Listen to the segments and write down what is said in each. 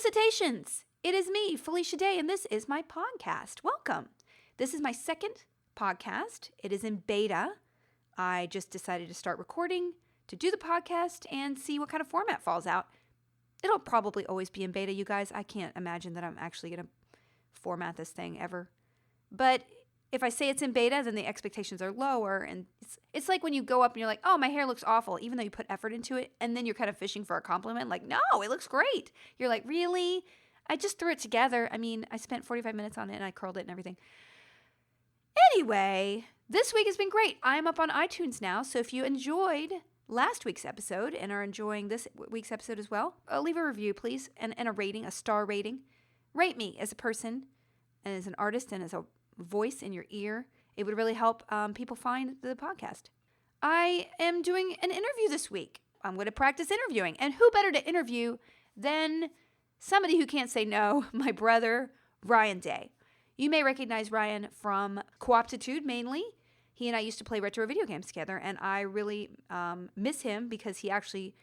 Felicitations! It is me, Felicia Day, and this is my podcast. Welcome. This is my second podcast. It is in beta. I just decided to start recording to do the podcast and see what kind of format falls out. It'll probably always be in beta, you guys. I can't imagine that I'm actually going to format this thing ever. But if I say it's in beta, then the expectations are lower. And it's like when you go up and you're like, oh, my hair looks awful, even though you put effort into it. And then you're kind of fishing for a compliment. Like, no, it looks great. You're like, really? I just threw it together. I mean, I spent 45 minutes on it and I curled it and everything. Anyway, this week has been great. I'm up on iTunes now. So if you enjoyed last week's episode and are enjoying this week's episode as well, leave a review, please, and a rating, a star rating. Rate me as a person and as an artist and as a voice in your ear. It would really help people find the podcast. I am doing an interview this week. I'm going to practice interviewing. And who better to interview than somebody who can't say no, my brother, Ryan Day. You may recognize Ryan from Co-optitude mainly. He and I used to play retro video games together, and I really miss him because he actually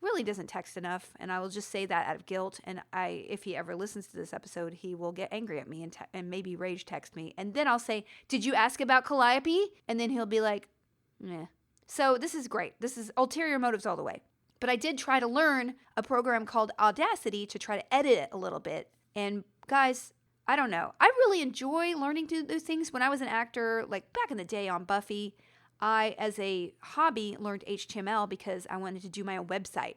really doesn't text enough, and I will just say that out of guilt. And if he ever listens to this episode, he will get angry at me and maybe rage text me. And then I'll say, did you ask about Calliope? And then he'll be like, nah. So this is great. This is ulterior motives all the way. But I did try to learn a program called Audacity to try to edit it a little bit. And guys, I don't know. I really enjoy learning to do those things. When I was an actor, like back in the day on Buffy, I, as a hobby, learned HTML because I wanted to do my own website.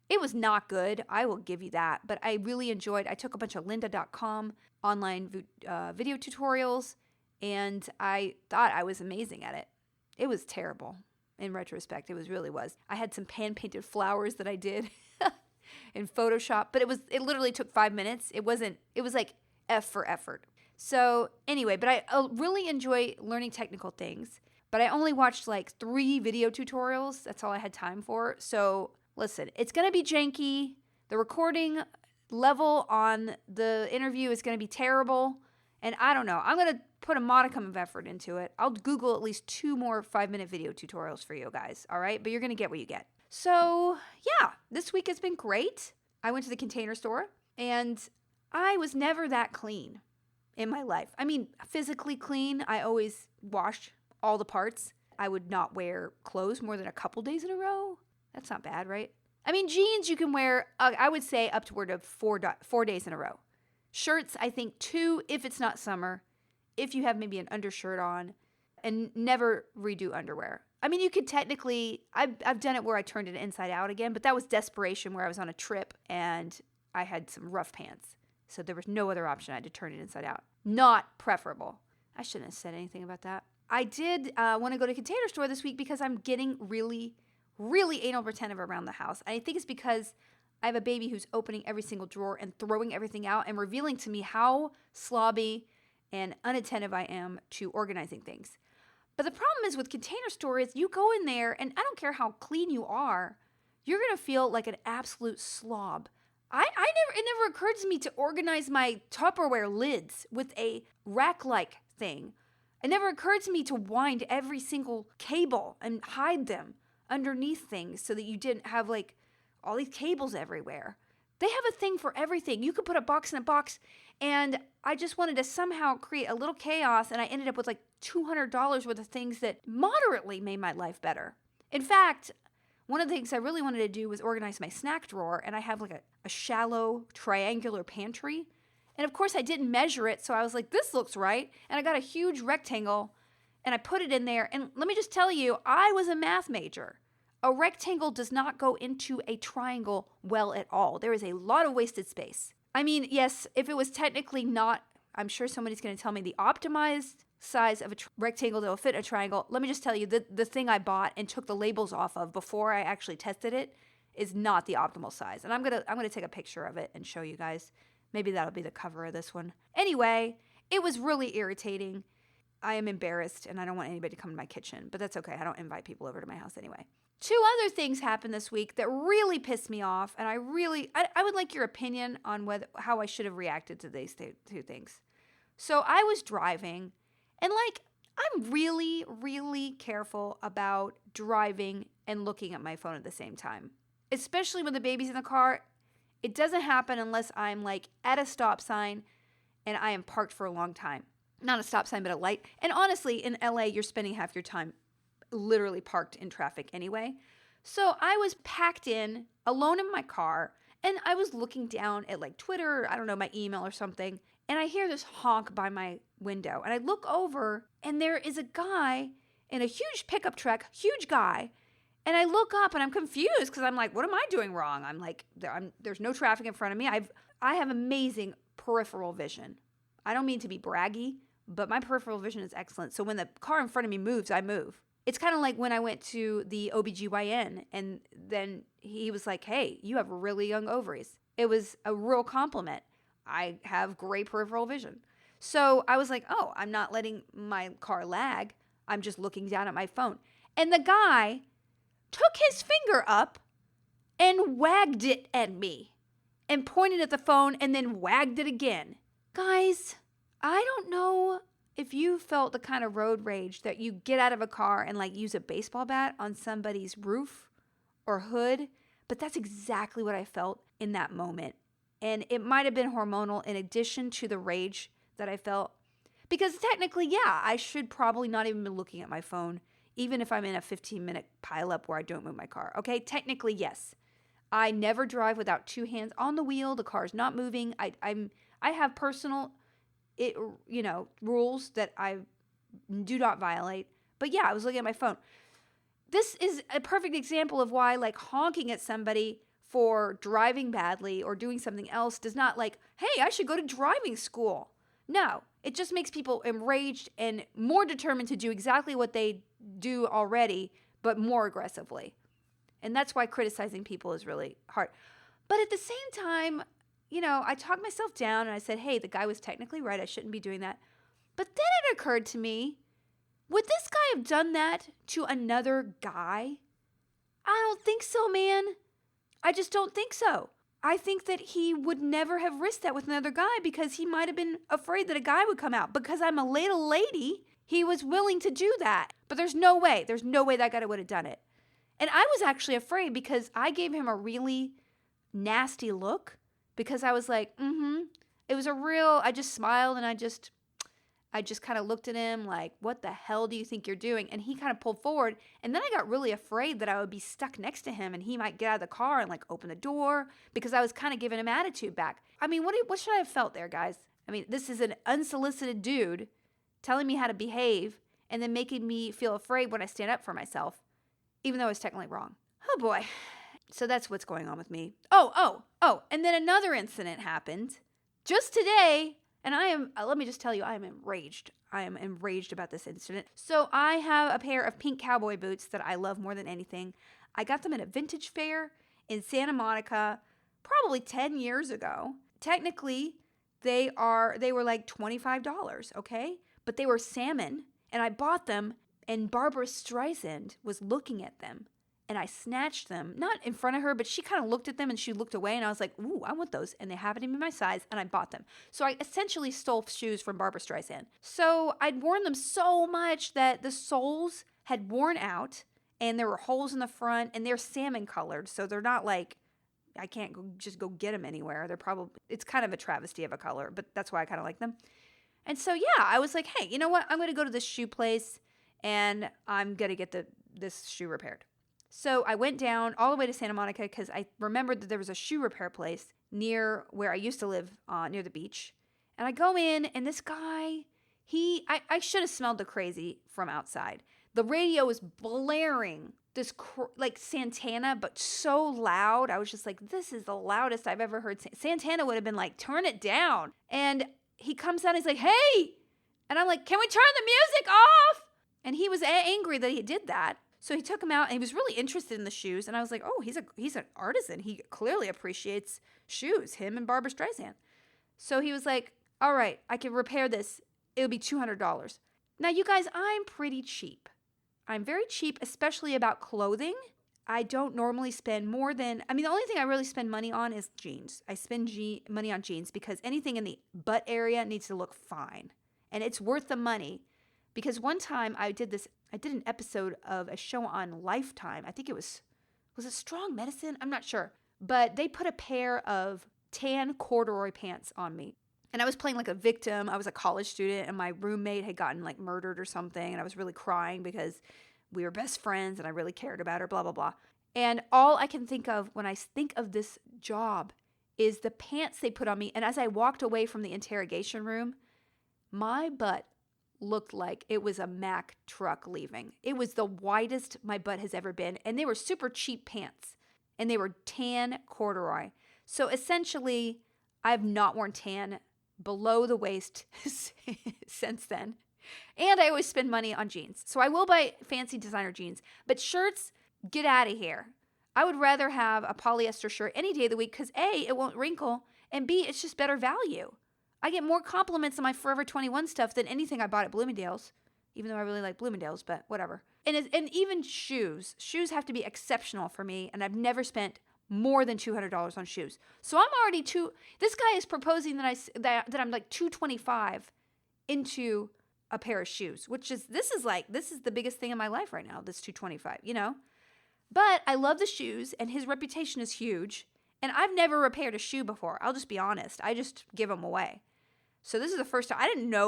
It was not good, I will give you that, but I really enjoyed. I took a bunch of lynda.com online video tutorials, and I thought I was amazing at it. It was terrible. In retrospect, it really was. I had some pan-painted flowers that I did in Photoshop, but it literally took 5 minutes. It was like F for effort. So anyway, but I really enjoy learning technical things. But I only watched like 3 video tutorials. That's all I had time for. So listen, it's going to be janky. The recording level on the interview is going to be terrible. And I don't know. I'm going to put a modicum of effort into it. I'll Google at least 2 more 5-minute video tutorials for you guys. All right? But you're going to get what you get. So yeah, this week has been great. I went to the Container Store and I was never that clean in my life. I mean, physically clean. I always washed all the parts. I would not wear clothes more than a couple days in a row. That's not bad, right? I mean, jeans you can wear, I would say, up toward of 4 days in a row. Shirts, I think 2 if it's not summer, if you have maybe an undershirt on, and never redo underwear. I mean, you could technically, I've done it where I turned it inside out again, but that was desperation where I was on a trip and I had some rough pants. So there was no other option. I had to turn it inside out. Not preferable. I shouldn't have said anything about that. I did want to go to Container Store this week because I'm getting really, really anal retentive around the house. I think it's because I have a baby who's opening every single drawer and throwing everything out and revealing to me how slobby and unattentive I am to organizing things. But the problem is with Container Store is you go in there and I don't care how clean you are, you're going to feel like an absolute slob. It never occurred to me to organize my Tupperware lids with a rack-like thing. It never occurred to me to wind every single cable and hide them underneath things so that you didn't have like all these cables everywhere. They have a thing for everything. You could put a box in a box, and I just wanted to somehow create a little chaos, and I ended up with like $200 worth of things that moderately made my life better. In fact, one of the things I really wanted to do was organize my snack drawer, and I have like a shallow triangular pantry. And of course I didn't measure it, so I was like, this looks right. And I got a huge rectangle, and I put it in there. And let me just tell you, I was a math major. A rectangle does not go into a triangle well at all. There is a lot of wasted space. I mean, yes, if it was technically not, I'm sure somebody's going to tell me the optimized size of a rectangle that will fit a triangle. Let me just tell you, the thing I bought and took the labels off of before I actually tested it is not the optimal size. And I'm gonna take a picture of it and show you guys. Maybe that'll be the cover of this one. Anyway, it was really irritating. I am embarrassed and I don't want anybody to come to my kitchen, but that's okay. I don't invite people over to my house anyway. 2 other things happened this week that really pissed me off, and I would like your opinion on how I should have reacted to these 2 things. So I was driving, and I'm really, really careful about driving and looking at my phone at the same time, especially when the baby's in the car. It doesn't happen unless I'm like at a stop sign and I am parked for a long time. Not a stop sign, but a light. And honestly, in LA, you're spending half your time literally parked in traffic anyway. So I was packed in, alone in my car, and I was looking down at like Twitter, I don't know, my email or something, and I hear this honk by my window. And I look over, and there is a guy in a huge pickup truck, huge guy. And I look up, and I'm confused because I'm like, what am I doing wrong? I'm like, there's no traffic in front of me. I have amazing peripheral vision. I don't mean to be braggy, but my peripheral vision is excellent. So when the car in front of me moves, I move. It's kind of like when I went to the OBGYN and then he was like, hey, you have really young ovaries. It was a real compliment. I have great peripheral vision. So I was like, oh, I'm not letting my car lag. I'm just looking down at my phone. And the guy took his finger up and wagged it at me and pointed at the phone and then wagged it again. Guys, I don't know if you felt the kind of road rage that you get out of a car and like use a baseball bat on somebody's roof or hood, but that's exactly what I felt in that moment. And it might have been hormonal in addition to the rage that I felt. Because technically, yeah, I should probably not even be looking at my phone, even if I'm in a 15-minute pileup where I don't move my car. Okay, technically, yes. I never drive without two hands on the wheel. The car's not moving. I have personal rules that I do not violate. But yeah, I was looking at my phone. This is a perfect example of why like honking at somebody for driving badly or doing something else does not like, hey, I should go to driving school. No, it just makes people enraged and more determined to do exactly what they do already, but more aggressively. And that's why criticizing people is really hard. But at the same time, I talked myself down and I said, hey, the guy was technically right. I shouldn't be doing that. But then it occurred to me, would this guy have done that to another guy? I don't think so, man. I just don't think so. I think that he would never have risked that with another guy because he might have been afraid that a guy would come out. Because I'm a little lady, he was willing to do that. But there's no way that guy would have done it. And I was actually afraid because I gave him a really nasty look. Because I was like, It was I just smiled and I just kind of looked at him like, what the hell do you think you're doing? And he kind of pulled forward. And then I got really afraid that I would be stuck next to him and he might get out of the car and like open the door because I was kind of giving him attitude back. I mean, what should I have felt there, guys? I mean, this is an unsolicited dude telling me how to behave and then making me feel afraid when I stand up for myself, even though I was technically wrong. Oh boy. So that's what's going on with me. Oh. And then another incident happened just today. And let me just tell you, I am enraged. I am enraged about this incident. So I have a pair of pink cowboy boots that I love more than anything. I got them at a vintage fair in Santa Monica probably 10 years ago. Technically, they were like $25, okay? But they were salmon. And I bought them and Barbara Streisand was looking at them. And I snatched them, not in front of her, but she kind of looked at them and she looked away. And I was like, ooh, I want those. And they happened to be my size and I bought them. So I essentially stole shoes from Barbara Streisand. So I'd worn them so much that the soles had worn out and there were holes in the front and they're salmon colored. So they're not like, I can't just go get them anywhere. It's kind of a travesty of a color, but that's why I kind of like them. And so, yeah, I was like, hey, you know what? I'm going to go to this shoe place and I'm going to get this shoe repaired. So I went down all the way to Santa Monica because I remembered that there was a shoe repair place near where I used to live, near the beach. And I go in, and this guy, I should have smelled the crazy from outside. The radio was blaring this like Santana, but so loud. I was just like, this is the loudest I've ever heard. Santana would have been like, turn it down. And he comes out, and he's like, hey! And I'm like, can we turn the music off? And he was angry that he did that. So he took him out and he was really interested in the shoes. And I was like, oh, he's an artisan. He clearly appreciates shoes, him and Barbara Streisand. So he was like, all right, I can repair this. It'll be $200. Now, you guys, I'm pretty cheap. I'm very cheap, especially about clothing. I don't normally spend the only thing I really spend money on is jeans. I spend money on jeans because anything in the butt area needs to look fine. And it's worth the money. Because one time I did an episode of a show on Lifetime. I think it was it Strong Medicine? I'm not sure. but they put a pair of tan corduroy pants on me. And I was playing like a victim. I was a college student and my roommate had gotten like murdered or something. And I was really crying because we were best friends and I really cared about her, blah, blah, blah. And all I can think of when I think of this job is the pants they put on me. And as I walked away from the interrogation room, my butt looked like it was a Mack truck leaving. It was the widest my butt has ever been. And they were super cheap pants. And they were tan corduroy. So essentially, I've not worn tan below the waist since then. And I always spend money on jeans. So I will buy fancy designer jeans. But shirts, get out of here. I would rather have a polyester shirt any day of the week because A, it won't wrinkle, and B, it's just better value. I get more compliments on my Forever 21 stuff than anything I bought at Bloomingdale's, even though I really like Bloomingdale's, but whatever. And even shoes. Shoes have to be exceptional for me, and I've never spent more than $200 on shoes. So I'm already this guy is proposing that I'm like $225 into a pair of shoes, which is, this is the biggest thing in my life right now, this $225, you know? But I love the shoes, and his reputation is huge, and I've never repaired a shoe before. I'll just be honest. I just give them away. So this is the first time. I don't know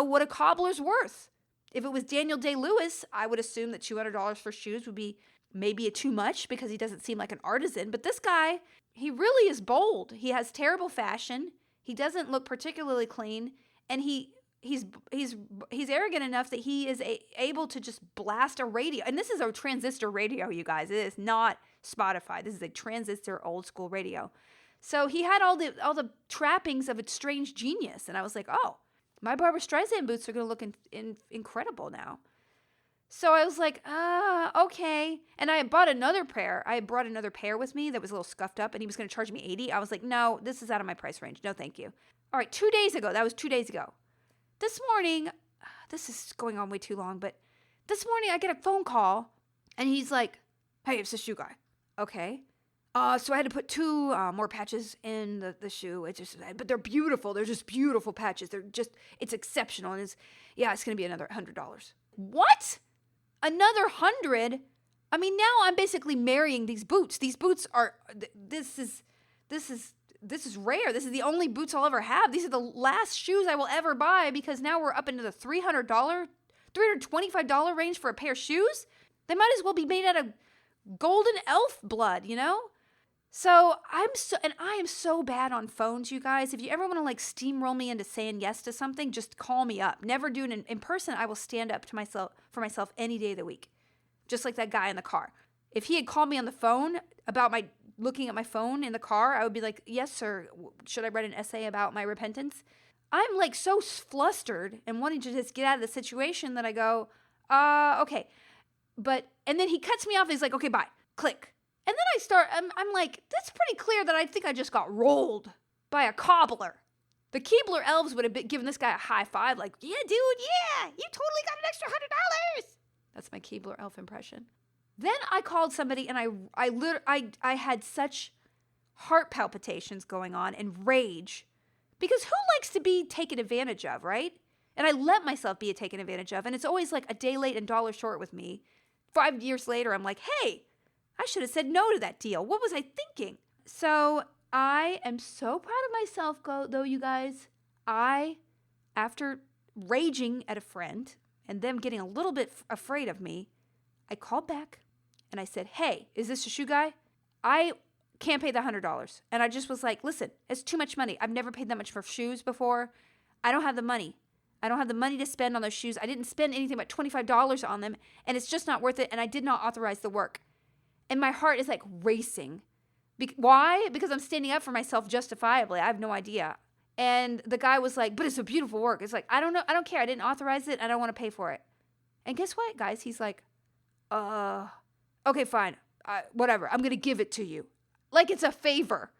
what a cobbler's worth. If it was Daniel Day-Lewis, I would assume that $200 for shoes would be maybe too much because he doesn't seem like an artisan. But this guy, he really is bold. He has terrible fashion. He doesn't look particularly clean, and he's arrogant enough that he is able to just blast a radio. And this is a transistor radio, you guys. It is not Spotify. This is a transistor old school radio. So he had all the trappings of a strange genius. And I was like, oh, my Barbra Streisand boots are going to look incredible now. So I was like, okay. And I bought another pair. I brought another pair with me that was a little scuffed up, and he was going to charge me $80. I was like, no, this is out of my price range. No, thank you. All right, 2 days ago. That was 2 days ago. This morning, this is going on way too long, but this morning I get a phone call, and he's like, hey, it's the shoe guy. Okay. So I had to put 2 more patches in the shoe. But they're beautiful. They're just beautiful patches. It's exceptional. And it's going to be another $100. What? Another $100? I mean, now I'm basically marrying these boots. These boots are, this is rare. This is the only boots I'll ever have. These are the last shoes I will ever buy because now we're up into the $325 range for a pair of shoes. They might as well be made out of golden elf blood, you know? So I am so bad on phones, you guys. If you ever want to like steamroll me into saying yes to something, just call me up. Never do it in person. I will stand up for myself any day of the week. Just like that guy in the car. If he had called me on the phone about looking at my phone in the car, I would be like, yes, sir. Should I write an essay about my repentance? I'm like so flustered and wanting to just get out of the situation that I go, okay. And then he cuts me off. He's like, okay, bye. Click. And then I'm like, that's pretty clear that I think I just got rolled by a cobbler. The Keebler elves would have given this guy a high five, like, yeah, dude, yeah, you totally got an extra $100. That's my Keebler elf impression. Then I called somebody, and I had such heart palpitations going on and rage, because who likes to be taken advantage of, right? And I let myself be taken advantage of, and it's always like a day late and dollar short with me. 5 years later, I'm like, hey, I should have said no to that deal. What was I thinking? So I am so proud of myself, though, you guys. After raging at a friend and them getting a little bit afraid of me, I called back and I said, hey, is this a shoe guy? I can't pay the $100. And I just was like, listen, it's too much money. I've never paid that much for shoes before. I don't have the money. I don't have the money to spend on those shoes. I didn't spend anything but $25 on them, and it's just not worth it, and I did not authorize the work. And my heart is like racing. Why? Because I'm standing up for myself justifiably. I have no idea. And the guy was like, but it's a beautiful work. It's like, I don't know. I don't care. I didn't authorize it. I don't want to pay for it. And guess what, guys? He's like, okay, fine. Whatever. I'm going to give it to you. Like it's a favor.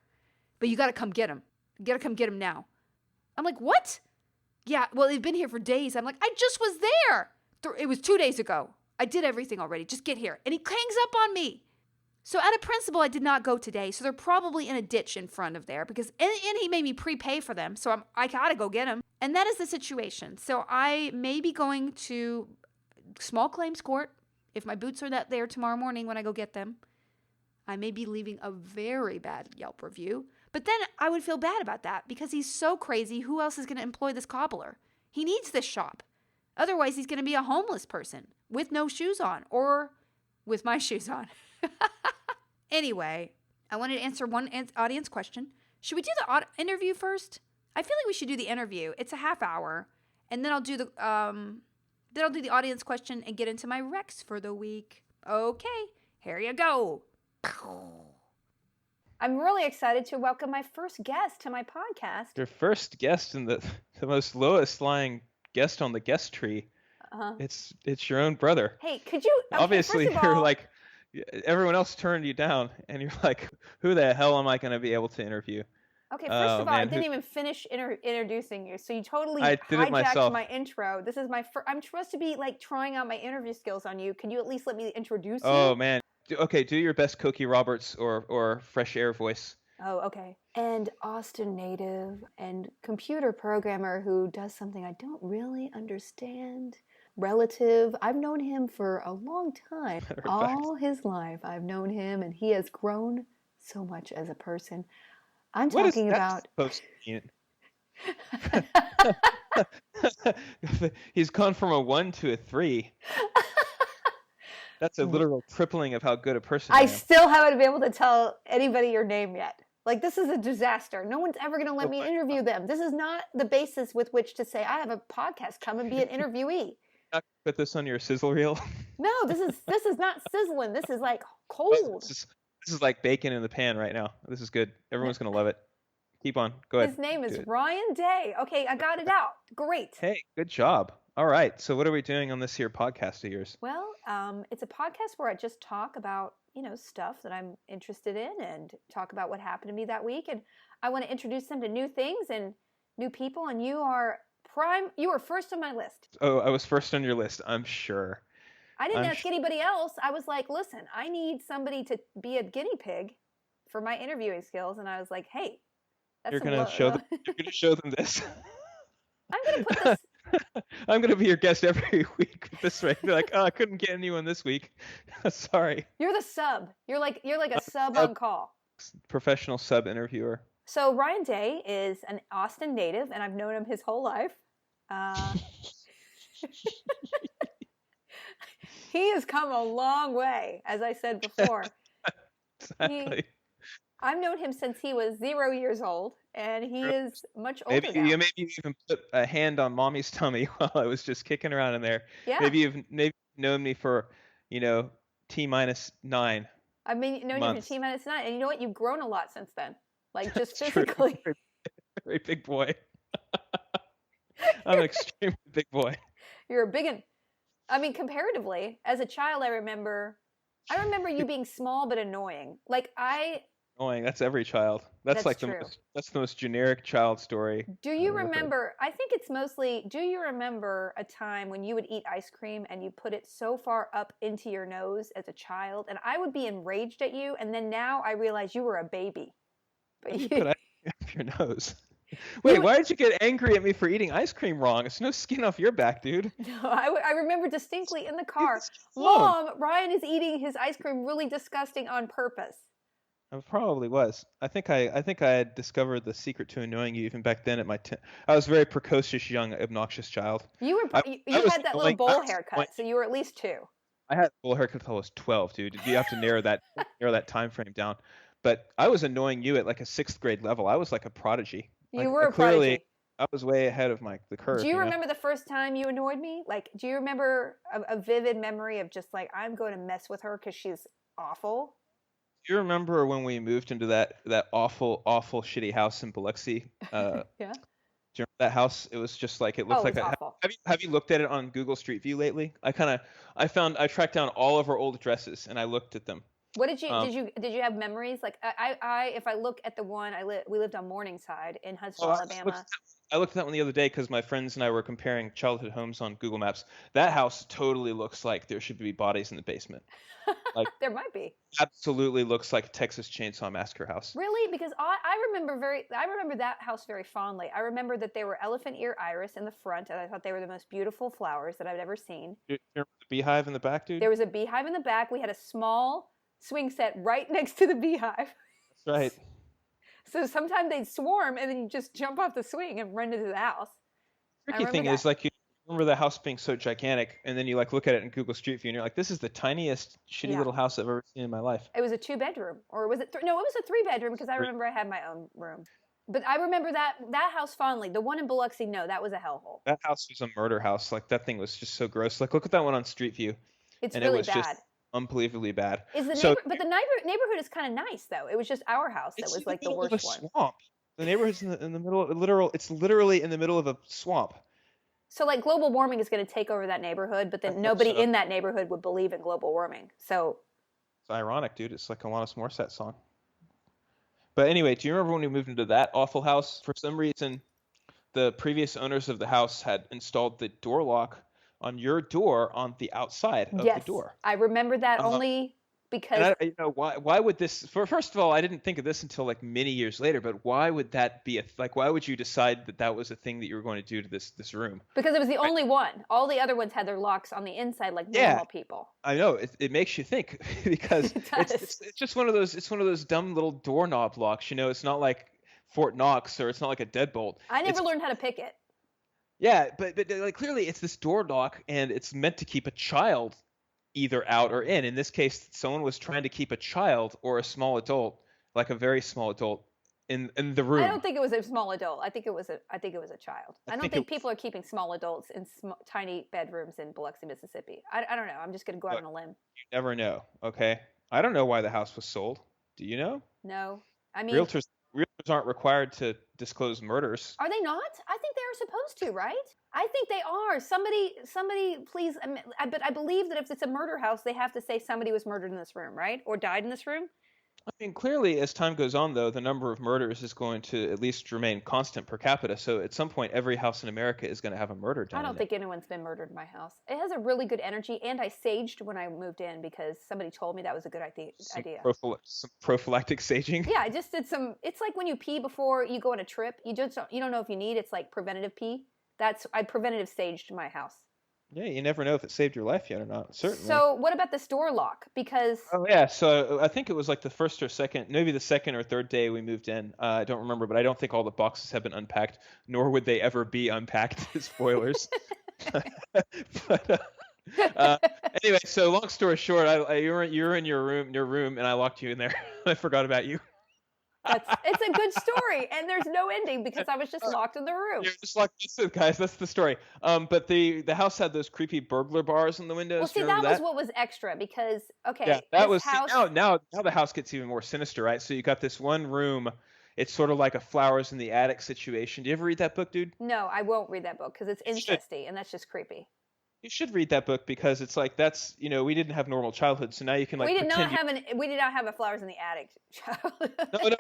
But you got to come get him. You got to come get him now. I'm like, what? Yeah, well, they've been here for days. I'm like, I just was there. It was 2 days ago. I did everything already. Just get here. And he hangs up on me. So out of principle, I did not go today. So they're probably in a ditch in front of there because, and he made me prepay for them. So I got to go get them. And that is the situation. So I may be going to small claims court if my boots are not there tomorrow morning when I go get them. I may be leaving a very bad Yelp review, but then I would feel bad about that because he's so crazy. Who else is going to employ this cobbler? He needs this shop. Otherwise, he's going to be a homeless person with no shoes on or with my shoes on. Anyway, I wanted to answer one audience question. Should we do the interview first? I feel like we should do the interview. It's a half hour, and then I'll do the audience question and get into my Rex for the week. Okay, here you go. I'm really excited to welcome my first guest to my podcast. Your first guest and the most lowest lying guest on the guest tree. Uh-huh. It's your own brother. Hey, could you? Okay, obviously, first of all, you're like, everyone else turned you down, and you're like, who the hell am I going to be able to interview? Okay, first of all, I didn't even finish introducing you, so you totally hijacked my intro. This is my I'm supposed to be like trying out my interview skills on you. Can you at least let me introduce you? Oh man, okay, do your best Cokie Roberts or Fresh Air voice. Oh, okay. And Austin native and computer programmer who does something I don't really understand. Relative. I've known him for a long time. All his life I've known him, and he has grown so much as a person. I'm talking about... supposed to mean? He's gone from a 1 to a 3. That's a literal tripling of how good a person I am. Still haven't been able to tell anybody your name yet. Like, this is a disaster. No one's ever going to let me interview them. This is not the basis with which to say, I have a podcast, come and be an interviewee. Not put this on your sizzle reel? No, this is not sizzling. This is like cold. This is like bacon in the pan right now. This is good. Everyone's going to love it. Keep on. Go ahead. His name is Ryan Day. Okay, I got it out. Great. Hey, good job. All right. So what are we doing on this here podcast of yours? Well, it's a podcast where I just talk about, stuff that I'm interested in and talk about what happened to me that week. And I want to introduce them to new things and new people. And you are first on my list. Oh, I was first on your list. I'm sure. I didn't ask anybody else. I was like, listen, I need somebody to be a guinea pig for my interviewing skills. And I was like, hey, you're going to show them this. I'm going to put this. I'm going to be your guest every week with this right. They're like, oh, I couldn't get anyone this week. Sorry. You're the sub. You're like a sub on call. Professional sub interviewer. So Ryan Day is an Austin native, and I've known him his whole life. He has come a long way, as I said before. Exactly. I've known him since he was 0 years old, and he is much older now. Maybe you even put a hand on mommy's tummy while I was just kicking around in there. Yeah. Maybe you've known me for, T-9. I mean, known you for T-9, and you know what? You've grown a lot since then, like just That's physically. True. Very big boy. I'm an extremely big boy. You're a big one. I mean, comparatively, as a child, I remember you being small but annoying. Annoying. That's every child. That's like true. That's the most generic child story. Do you remember? I think it's mostly. Do you remember a time when you would eat ice cream and you put it so far up into your nose as a child, and I would be enraged at you, and then now I realize you were a baby. But you put ice cream up your nose. Wait, why did you get angry at me for eating ice cream wrong? It's no skin off your back, dude. No, I remember distinctly in the car. Mom, Ryan is eating his ice cream really disgusting on purpose. I probably was. I think I had discovered the secret to annoying you even back then. I was a very precocious, young, obnoxious child. You had that little bowl haircut, so you were at least 2. I had a bowl haircut until I was 12, dude. You have to narrow that time frame down. But I was annoying you at like a 6th grade level. I was like a prodigy. You were a prodigy. I was way ahead of the curve. Do you remember the first time you annoyed me? Like, do you remember a vivid memory of just like, I'm going to mess with her because she's awful? Do you remember when we moved into that awful, awful, shitty house in Biloxi? Yeah. Do you remember that house? It was just like, it looked like awful. Have you looked at it on Google Street View lately? I tracked down all of our old addresses and I looked at them. What did you have memories? Like if I look at the one we lived on Morningside in Huntsville, Alabama. I looked at that one the other day because my friends and I were comparing childhood homes on Google Maps. That house totally looks like there should be bodies in the basement. Like there might be. Absolutely looks like a Texas Chainsaw Massacre house. Really? Because I remember that house very fondly. I remember that there were elephant ear iris in the front, and I thought they were the most beautiful flowers that I've ever seen. You remember the beehive in the back, dude? There was a beehive in the back. We had a small swing set right next to the beehive. That's right. So sometimes they'd swarm, and then you just jump off the swing and run into the house. Tricky thing is, like, you remember the house being so gigantic, and then you like look at it in Google Street View, and you're like, this is the tiniest, shitty little house I've ever seen in my life. It was a 2-bedroom, or was it? No, it was a 3-bedroom because I remember I had my own room. But I remember that house fondly. The one in Biloxi, no, that was a hellhole. That house was a murder house. Like, that thing was just so gross. Like, look at that one on Street View. It's and really it was bad. Just unbelievably bad. But the neighborhood is kind of nice, though. It was just our house that was like the worst one. Swamp. The neighborhood's in the middle of it's literally in the middle of a swamp. So like global warming is going to take over that neighborhood, but then nobody in that neighborhood would believe in global warming. So it's ironic, dude. It's like a Alanis Morissette song. But anyway, do you remember when we moved into that awful house? For some reason, the previous owners of the house had installed the door lock on your door on the outside of the door. I remember that only because why would this? First of all, I didn't think of this until like many years later. But why would that be why would you decide that was a thing that you were going to do to this room? Because it was the only one. All the other ones had their locks on the inside, like normal people. I know it makes you think because it's just one of those. It's one of those dumb little doorknob locks. It's not like Fort Knox or it's not like a deadbolt. I never learned how to pick it. Yeah, but like clearly it's this door lock and it's meant to keep a child either out or in. In this case, someone was trying to keep a child or a small adult, like a very small adult, in the room. I don't think it was a small adult. I think it was a child. I don't think people are keeping small adults in tiny bedrooms in Biloxi, Mississippi. I don't know. I'm just going to go out on a limb. You never know. Okay, I don't know why the house was sold. Do you know? No, I mean realtors aren't required to disclose murders. Are they not? I think they are supposed to, right? I think they are. Somebody, please. But I believe that if it's a murder house, they have to say somebody was murdered in this room, right? Or died in this room. I mean, clearly, as time goes on, though, the number of murders is going to at least remain constant per capita. So at some point, every house in America is going to have a murder done. I don't think anyone's been murdered in my house. It has a really good energy, and I saged when I moved in because somebody told me that was a good idea. Some prophylactic saging. Yeah, I just did some. It's like when you pee before you go on a trip. You don't know if you need. It's like preventative pee. I preventative saged my house. Yeah, you never know if it saved your life yet or not. Certainly. So what about this door lock? Because so I think it was like the first or second, maybe the second or third day we moved in. I don't remember, but I don't think all the boxes have been unpacked, nor would they ever be unpacked. Spoilers. But anyway, so long story short, you were in your room, and I locked you in there. I forgot about you. It's a good story, and there's no ending because I was just locked in the room. You're just locked. Guys, that's the story. But the house had those creepy burglar bars in the windows. Well, see, that was what was extra because now the house gets even more sinister, right? So you got this one room. It's sort of like a Flowers in the Attic situation. Do you ever read that book, dude? No, I won't read that book because it's incesty, and that's just creepy. You should read that book because it's like we didn't have normal childhood, so now you can like. We did not have a Flowers in the Attic childhood.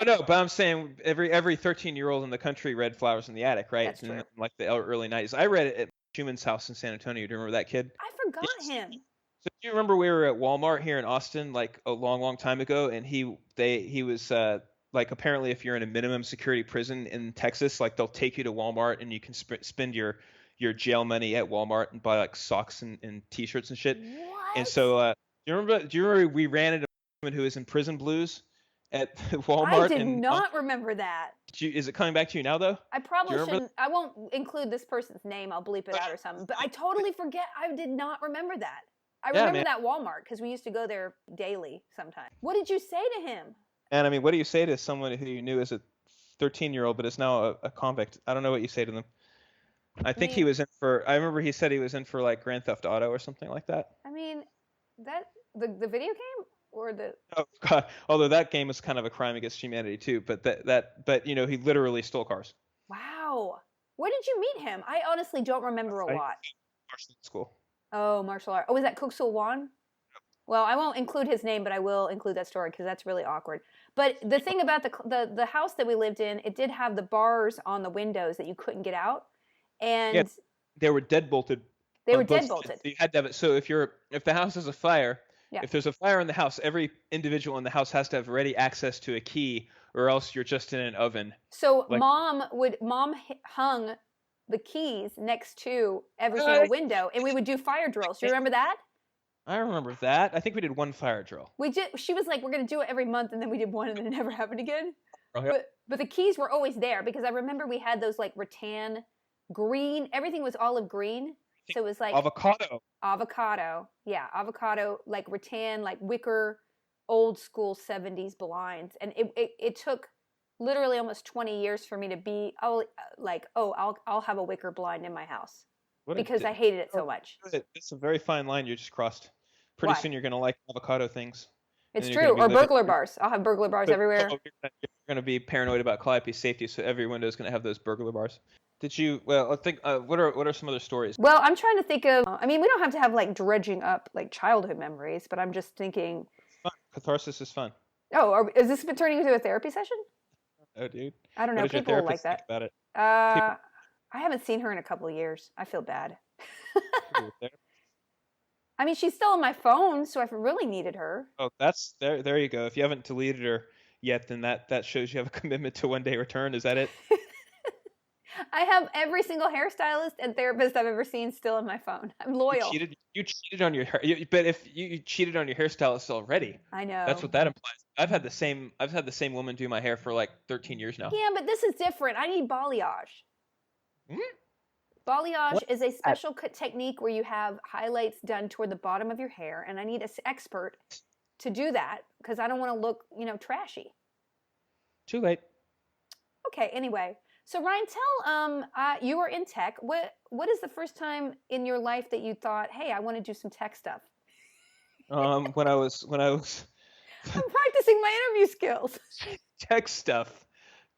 No. But I'm saying every 13-year-old in the country read Flowers in the Attic, right? That's true. In like the early 90s. I read it at Schumann's house in San Antonio. Do you remember that kid? I forgot him. So do you remember we were at Walmart here in Austin like a long time ago, and he was like apparently if you're in a minimum security prison in Texas, like they'll take you to Walmart and you can spend your jail money at Walmart and buy like socks and t-shirts and shit. What? And so do you remember we ran into a woman who was in Prison Blues at Walmart? I did not remember that. Is it coming back to you now though? I probably shouldn't. I won't include this person's name. I'll bleep it out or something. But I totally forget. I did not remember that. I remember that Walmart because we used to go there daily sometimes. What did you say to him? And I mean, what do you say to someone who you knew as a 13-year-old but is now a convict? I don't know what you say to them. I think he was in for. I remember he said he was in for like Grand Theft Auto or something like that. I mean, that the video game or the. Oh God! Although that game is kind of a crime against humanity too. But but he literally stole cars. Wow! Where did you meet him? I honestly don't remember a lot. Martial school. Oh, martial art. Oh, was that Kuk Sul Wan? Well, I won't include his name, but I will include that story because that's really awkward. But the thing about the house that we lived in, it did have the bars on the windows that you couldn't get out. And they were deadbolted. They were deadbolted. You had to have it. So if the house has a fire, if there's a fire in the house, every individual in the house has to have ready access to a key, or else you're just in an oven. So mom hung the keys next to every single window, and we would do fire drills. Do you remember that? I remember that. I think we did one fire drill. She was like, we're going to do it every month, and then we did one, and then it never happened again. Oh, yeah. But the keys were always there because I remember we had those like rattan green. Everything was olive green, so it was like avocado. Yeah, avocado, like rattan, like wicker, old school 70s blinds, and it took literally almost 20 years for me to be I'll have a wicker blind in my house because I hated it so much. It's a very fine line you just crossed. Pretty Why? soon you're gonna like avocado things. It's true. Or burglar bars. I'll have burglar bars everywhere. You're gonna be paranoid about calliope safety, so every window is gonna have those burglar bars. Did you? Well, I think. What are some other stories? Well, I'm trying to think of. I mean, we don't have to have like dredging up like childhood memories, but I'm just thinking. Fun. Catharsis is fun. Oh, is this turning into a therapy session? Oh, dude. I don't know. What does your People like therapist that. think about it? I haven't seen her in a couple of years. I feel bad. Your therapist? I mean, she's still on my phone, so if I really needed her. Oh, that's there. There you go. If you haven't deleted her yet, then that shows you have a commitment to one day return. Is that it? I have every single hairstylist and therapist I've ever seen still on my phone. I'm loyal. You cheated on your hair. But if you cheated on your hairstylist already, I know. that's what that implies. I've had the same woman do my hair for like 13 years now. Yeah, but this is different. I need balayage. Hmm? Balayage is a special technique where you have highlights done toward the bottom of your hair, and I need an expert to do that because I don't want to look, trashy. Too late. Okay. Anyway, so Ryan, tell you were in tech. What is the first time in your life that you thought, hey, I want to do some tech stuff? When I was I'm practicing my interview skills. tech stuff.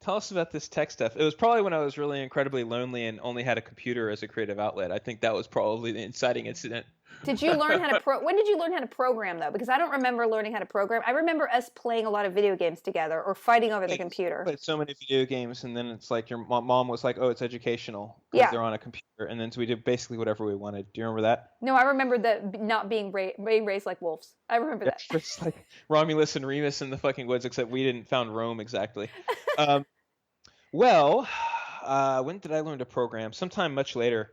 Tell us about this tech stuff. It was probably when I was really incredibly lonely and only had a computer as a creative outlet. I think that was probably the inciting incident. Did you learn how to when did you learn how to program though? Because I don't remember learning how to program. I remember us playing a lot of video games together or fighting over the computer. Played so many video games, and then it's like your mom was like, "Oh, it's educational because they're on a computer," and then so we did basically whatever we wanted. Do you remember that? No, I remember that not being raised like wolves. I remember that. It's like Romulus and Remus in the fucking woods, except we didn't found Rome exactly. Well, when did I learn to program? Sometime much later,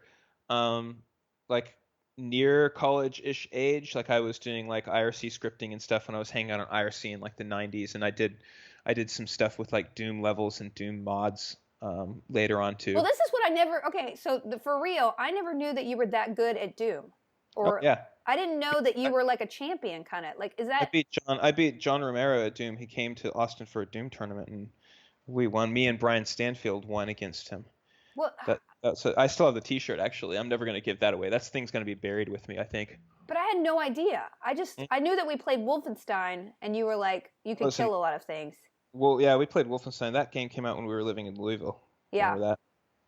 like near college-ish age. Like I was doing like IRC scripting and stuff when I was hanging out on IRC in like the 90s, and I did some stuff with like Doom levels and Doom mods later on too. Well, this is what I never. Okay, so for real, I never knew that you were that good at Doom. Or yeah. I didn't know that you were like a champion, kind of like. Is that? I beat John Romero at Doom. He came to Austin for a Doom tournament, and we won. Me and Brian Stanfield won against him. Well, so I still have the T-shirt. Actually, I'm never going to give that away. That thing's going to be buried with me, I think. But I had no idea. I knew that we played Wolfenstein, and you were like, you could kill a lot of things. Well, yeah, we played Wolfenstein. That game came out when we were living in Louisville. Yeah. Remember that?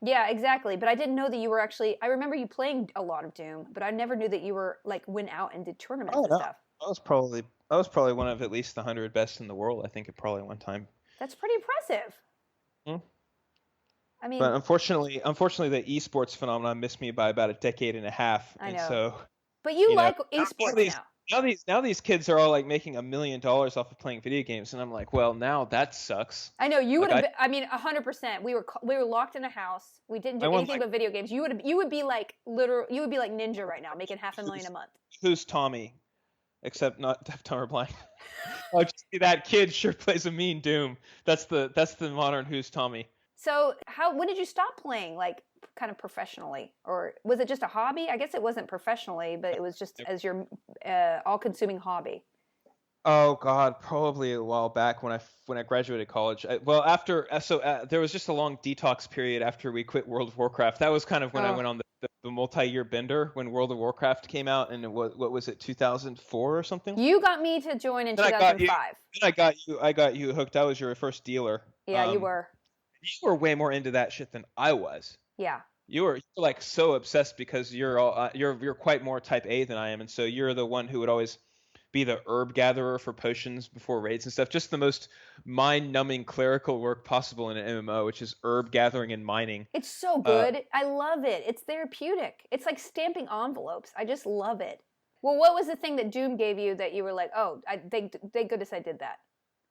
Yeah, exactly. But I didn't know that you were actually. I remember you playing a lot of Doom, but I never knew that you were like went out and did tournaments and stuff. I was probably one of at least the 100 best in the world. I think at probably one time. That's pretty impressive. I mean, but unfortunately, the esports phenomenon missed me by about a decade and a half. I know. And so, but you like esports now. Now these kids are all like making $1 million off of playing video games, and I'm like, well, now that sucks. I know you would have. I mean, 100%. We were locked in a house. We didn't do anything but video games. You would be like You would be like Ninja right now, making $500,000 a month. Who's Tommy? Except not deaf, dumb, or blind. Oh, just see that kid sure plays a mean Doom. That's the modern Who's Tommy. So when did you stop playing, like kind of professionally, or was it just a hobby? I guess it wasn't professionally, but it was just as your all-consuming hobby. Oh God, probably a while back when I graduated college. There was just a long detox period after we quit World of Warcraft. That was kind of when I went on the multi-year bender when World of Warcraft came out, and what was it, 2004 or something? You got me to join in 2005. I got you hooked. I was your first dealer. Yeah, you were. You were way more into that shit than I was. Yeah. You were like so obsessed because you're quite more type A than I am, and so you're the one who would always be the herb gatherer for potions before raids and stuff. Just the most mind-numbing clerical work possible in an MMO, which is herb gathering and mining. It's so good. I love it. It's therapeutic. It's like stamping envelopes. I just love it. Well, what was the thing that Doom gave you that you were like, oh, thank goodness I did that?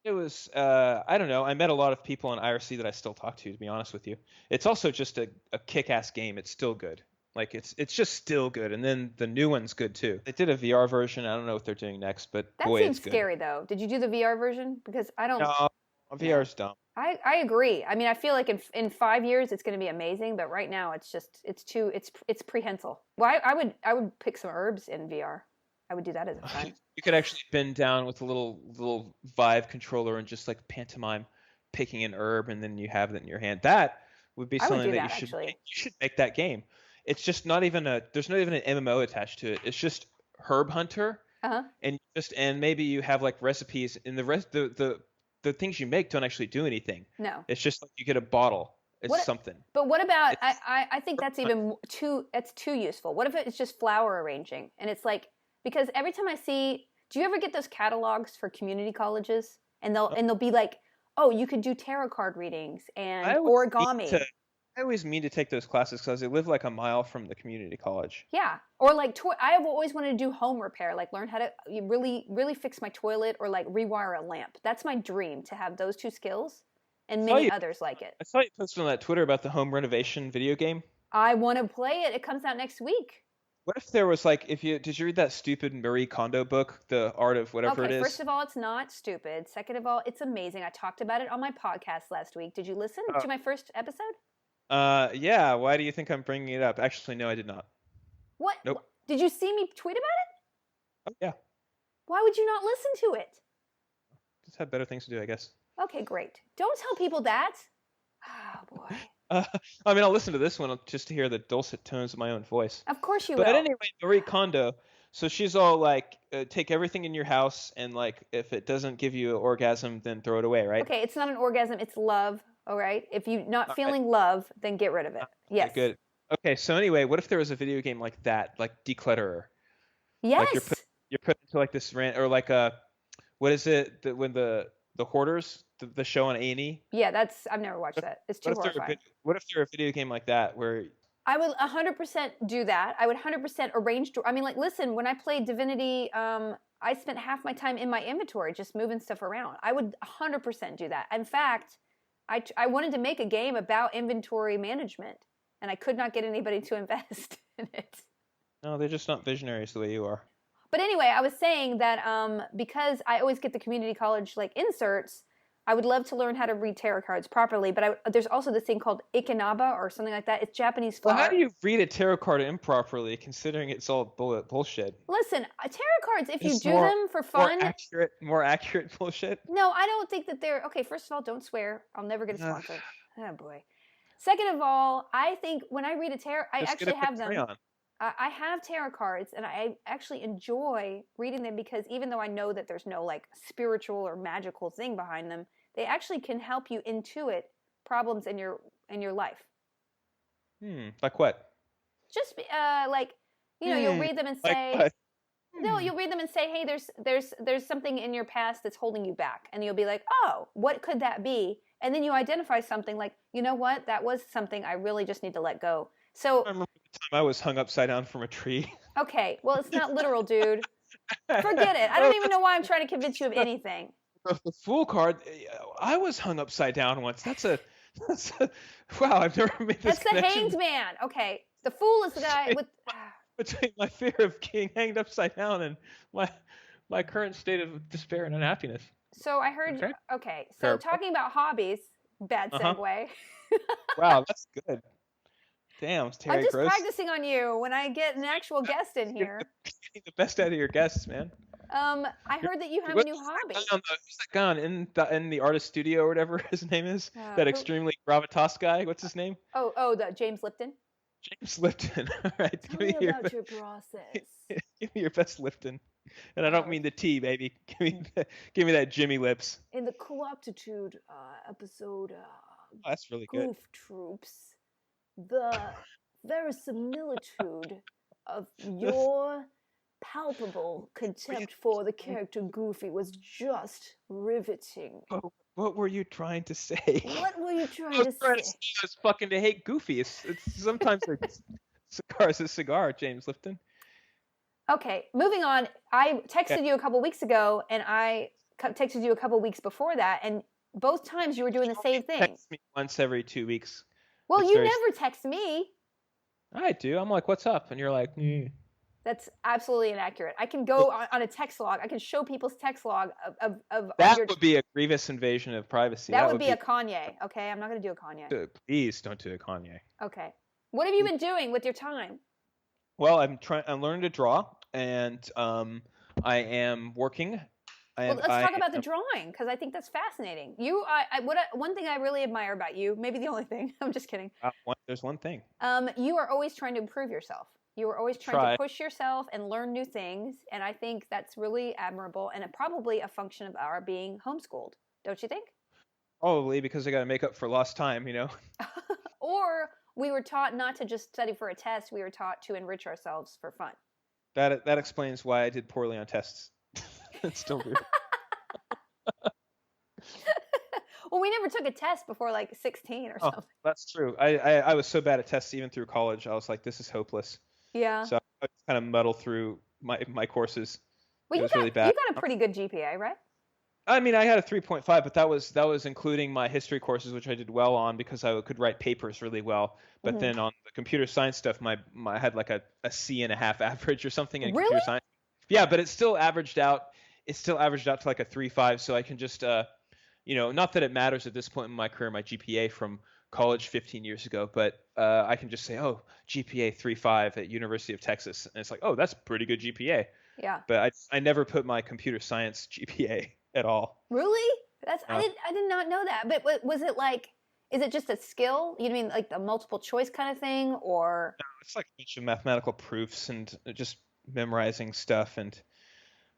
It was, I don't know. I met a lot of people in IRC that I still talk to be honest with you. It's also just a kick-ass game. It's still good. Like it's just still good, and then the new one's good too. They did a VR version. I don't know what they're doing next, but that boy, seems it's good. scary though. Did you do the VR version? Because I don't. No, VR's dumb. I agree. I mean, I feel like in 5 years it's going to be amazing, but right now it's prehensile. Well, I would pick some herbs in VR. I would do that as a fun. You could actually bend down with a little Vive controller and just like pantomime picking an herb, and then you have it in your hand. That would be something that you should make that game. It's just there's not even an MMO attached to it. It's just Herb Hunter, and maybe you have like recipes, and the things you make don't actually do anything. No, it's just like you get a bottle. It's something. But what about I think that's even too useful. What if it's just flower arranging, and it's like, because every time I see, do you ever get those catalogs for community colleges, and they'll be like, oh, you could do tarot card readings and origami. I always mean to take those classes because I live like a mile from the community college. Yeah, or like I've always wanted to do home repair, like learn how to really fix my toilet or like rewire a lamp. That's my dream, to have those two skills, and many others like it. I saw you posted on that Twitter about the home renovation video game. I want to play it. It comes out next week. What if there was like, did you read that stupid Marie Kondo book, The Art of Whatever It Is? First of all, it's not stupid. Second of all, it's amazing. I talked about it on my podcast last week. Did you listen to my first episode? Yeah. Why do you think I'm bringing it up? Actually, no, I did not. What? Nope. Did you see me tweet about it? Oh, yeah. Why would you not listen to it? Just have better things to do, I guess. Okay, great. Don't tell people that. Oh, boy. I mean, I'll listen to this one just to hear the dulcet tones of my own voice. Of course you will. But anyway, Marie Kondo, so she's all like, take everything in your house, and like, if it doesn't give you an orgasm, then throw it away, right? Okay, it's not an orgasm, it's love, all right? If you're not feeling love, then get rid of it. Yes. Okay, good. Okay, so anyway, what if there was a video game like that, like Declutterer? Yes. Like you're put into like this rant, or like what is it, when the Hoarders, the show on A&E? Yeah, I've never watched that. It's too horrifying. What if there were a video game like that where... I would 100% do that. I would 100% arrange... I mean, like, listen, when I played Divinity, I spent half my time in my inventory just moving stuff around. I would 100% do that. In fact, I wanted to make a game about inventory management, and I could not get anybody to invest in it. No, they're just not visionaries the way you are. But anyway, I was saying that because I always get the community college like inserts, I would love to learn how to read tarot cards properly, but there's also this thing called Ikinaba or something like that. It's Japanese flower. Well, how do you read a tarot card improperly, considering it's all bullshit? Listen, tarot cards, if you do them for fun... More accurate bullshit? No, I don't think that they're... Okay, first of all, don't swear. I'll never get a sponsor. Oh, boy. Second of all, I think when I read a tarot... I actually have them. I have tarot cards, and I actually enjoy reading them because even though I know that there's no like spiritual or magical thing behind them, they actually can help you intuit problems in your life. Like what? Just like, you'll read them and say, you'll read them and say, hey, there's something in your past that's holding you back, and you'll be like, oh, what could that be? And then you identify something like, you know what, that was something I really just need to let go. So I remember the time I was hung upside down from a tree. Okay, well, it's not literal, dude. Forget it. I don't even know why I'm trying to convince you of anything. The Fool card, I was hung upside down once. That's a wow, I've never made this connection. That's the Hanged Man. Okay, the Fool is the guy with... Between my fear of getting hanged upside down and my current state of despair and unhappiness. So I heard... Okay, so talking about hobbies, bad segue. Wow, that's good. Damn, Terry, I'm just practicing on you when I get an actual guest in here. Getting the best out of your guests, man. I heard that you have a new hobby. Who's that guy in the artist studio or whatever his name is? That extremely gravitas guy. What's his name? Oh, the James Lipton. James Lipton. All right. Tell me about your process. Give me your best Lipton. And I don't mean the tea, baby. Give me that Jimmy Lips. In the Co-optitude episode, that's really good. Goof Troops. The verisimilitude of your palpable contempt for the character Goofy was just riveting. What were you trying to say? What were you trying to say? I was fucking to hate Goofy. It's sometimes a cigar is a cigar, James Lipton. Okay, moving on. I texted you a couple weeks ago, and I texted you a couple weeks before that, and both times you were doing the same thing. Text me once every 2 weeks. Well, you never text me. I do. I'm like, what's up? And you're like, That's absolutely inaccurate. I can go on a text log. I can show people's text log of that would be a grievous invasion of privacy. That would be a Kanye. Okay, I'm not going to do a Kanye. Please don't do a Kanye. Okay. What have you been doing with your time? Well, I'm learning to draw, and I am working. Well, let's talk about the drawing, because I think that's fascinating. One thing I really admire about you, maybe the only thing, I'm just kidding. There's one thing. You are always trying to improve yourself. You are always trying to push yourself and learn new things, and I think that's really admirable, and probably a function of our being homeschooled. Don't you think? Probably, because I got to make up for lost time, you know? Or we were taught not to just study for a test. We were taught to enrich ourselves for fun. That explains why I did poorly on tests. It's still weird. Well, we never took a test before like 16 or something. That's true. I was so bad at tests even through college. I was like, this is hopeless. Yeah. So I just kind of muddle through my courses. Well, it was really bad. You got a pretty good GPA, right? I mean, I had a 3.5, but that was including my history courses, which I did well on because I could write papers really well. But then on the computer science stuff, I had like a C.5 average or something in computer science. Yeah, but it still averaged out. It still averaged out to like a 3.5. So I can just, not that it matters at this point in my career, my GPA from college 15 years ago, but I can just say, oh, GPA 3.5 at University of Texas, and it's like, oh, that's pretty good GPA. Yeah. But I never put my computer science GPA at all. Really? I did not know that. But was it like, is it just a skill? You mean like the multiple choice kind of thing, or? No, it's like a bunch of mathematical proofs and just memorizing stuff and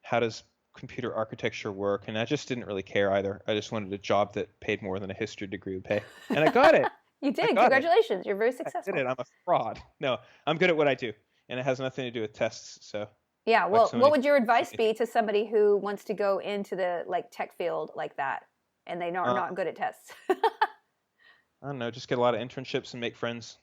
how does computer architecture work, and I just didn't really care either. I just wanted a job that paid more than a history degree would pay, and I got it. You did. Congratulations. You're very successful. I did it. I'm a fraud. No, I'm good at what I do, and it has nothing to do with tests. So yeah. Well, what would your advice be to somebody who wants to go into the tech field like that, and they are not good at tests? I don't know. Just get a lot of internships and make friends.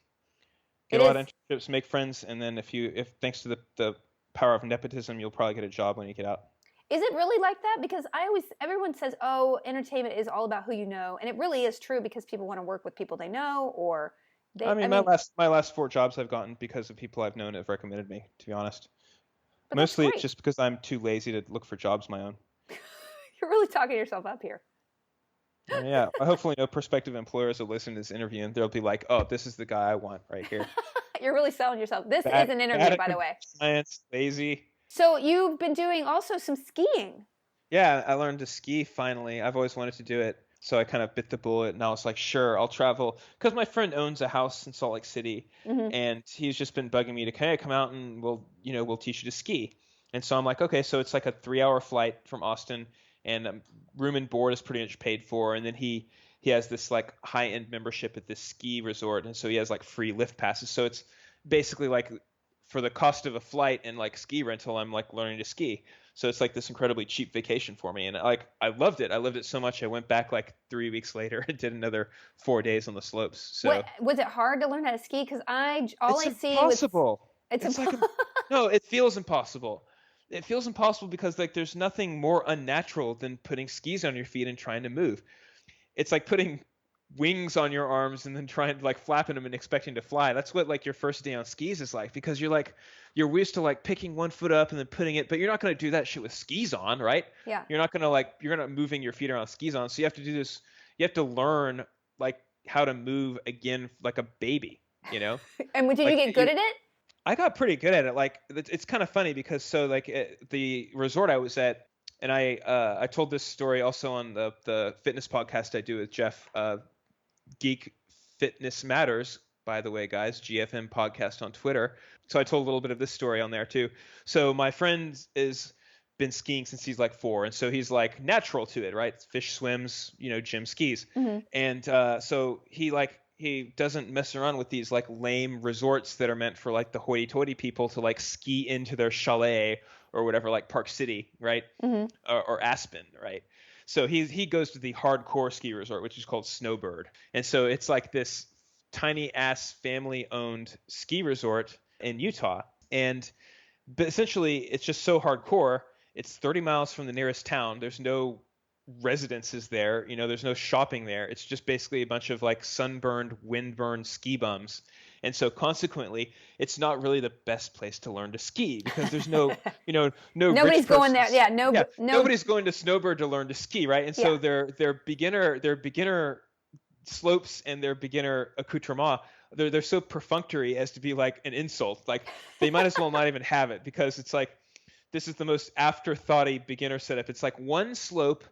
Get a lot of internships, make friends, and then if thanks to the power of nepotism, you'll probably get a job when you get out. Is it really like that? Because everyone says, oh, entertainment is all about who you know. And it really is true because people want to work with people they know or my last 4 jobs I've gotten because of people I've known have recommended me, to be honest. But mostly it's just because I'm too lazy to look for jobs my own. You're really talking yourself up here. Yeah. Hopefully no prospective employers will listen to this interview and they'll be like, oh, this is the guy I want right here. You're really selling yourself. This is an interview, by the way. Science, lazy. So you've been doing also some skiing. Yeah, I learned to ski finally. I've always wanted to do it. So I kind of bit the bullet and I was like, sure, I'll travel. Because my friend owns a house in Salt Lake City and he's just been bugging me to, hey, come out and we'll teach you to ski. And so I'm like, okay, so it's like a 3-hour flight from Austin and room and board is pretty much paid for. And then he has this like high-end membership at this ski resort. And so he has like free lift passes. So it's basically like for the cost of a flight and like ski rental, I'm like learning to ski. So it's like this incredibly cheap vacation for me. And I loved it. I loved it so much. I went back like 3 weeks later and did another 4 days on the slopes. So was it hard to learn how to ski? Because it's impossible. No, it feels impossible. It feels impossible because like there's nothing more unnatural than putting skis on your feet and trying to move. It's like putting wings on your arms and then trying to like flapping them and expecting to fly. That's what like your first day on skis is like, because you're used to like picking one foot up and then putting it, but you're not going to do that shit with skis on, right? Yeah. You're not moving your feet around with skis on. So you have to do this. You have to learn like how to move again like a baby, you know? And did you get good at it? I got pretty good at it. Like it's kind of funny because the resort I was at, and I told this story also on the fitness podcast I do with Jeff, Geek Fitness Matters, by the way, guys, GFM podcast on Twitter. So I told a little bit of this story on there too. So my friend has been skiing since he's like 4, and so he's like natural to it, right? Fish swims, gym skis, and so he doesn't mess around with these like lame resorts that are meant for like the hoity-toity people to like ski into their chalet or whatever, like Park City, right? Or Aspen, right? So he goes to the hardcore ski resort, which is called Snowbird. And so it's like this tiny ass family owned ski resort in Utah. But essentially it's just so hardcore. It's 30 miles from the nearest town. There's no residences there. There's no shopping there. It's just basically a bunch of like sunburned, windburned ski bums. And so consequently, it's not really the best place to learn to ski because there's no nobody's going there. Yeah, nobody's going to Snowbird to learn to ski, right? And so their beginner slopes and their beginner accoutrement, they're so perfunctory as to be like an insult. Like they might as well not even have it because it's like this is the most afterthoughty beginner setup. It's like one slope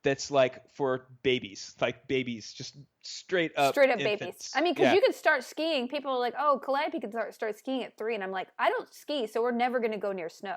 that's like for babies, just straight up infants. Babies. I mean, because you could start skiing. People are like, "Oh, Calliope could start skiing at 3," and I'm like, I don't ski, so we're never going to go near snow.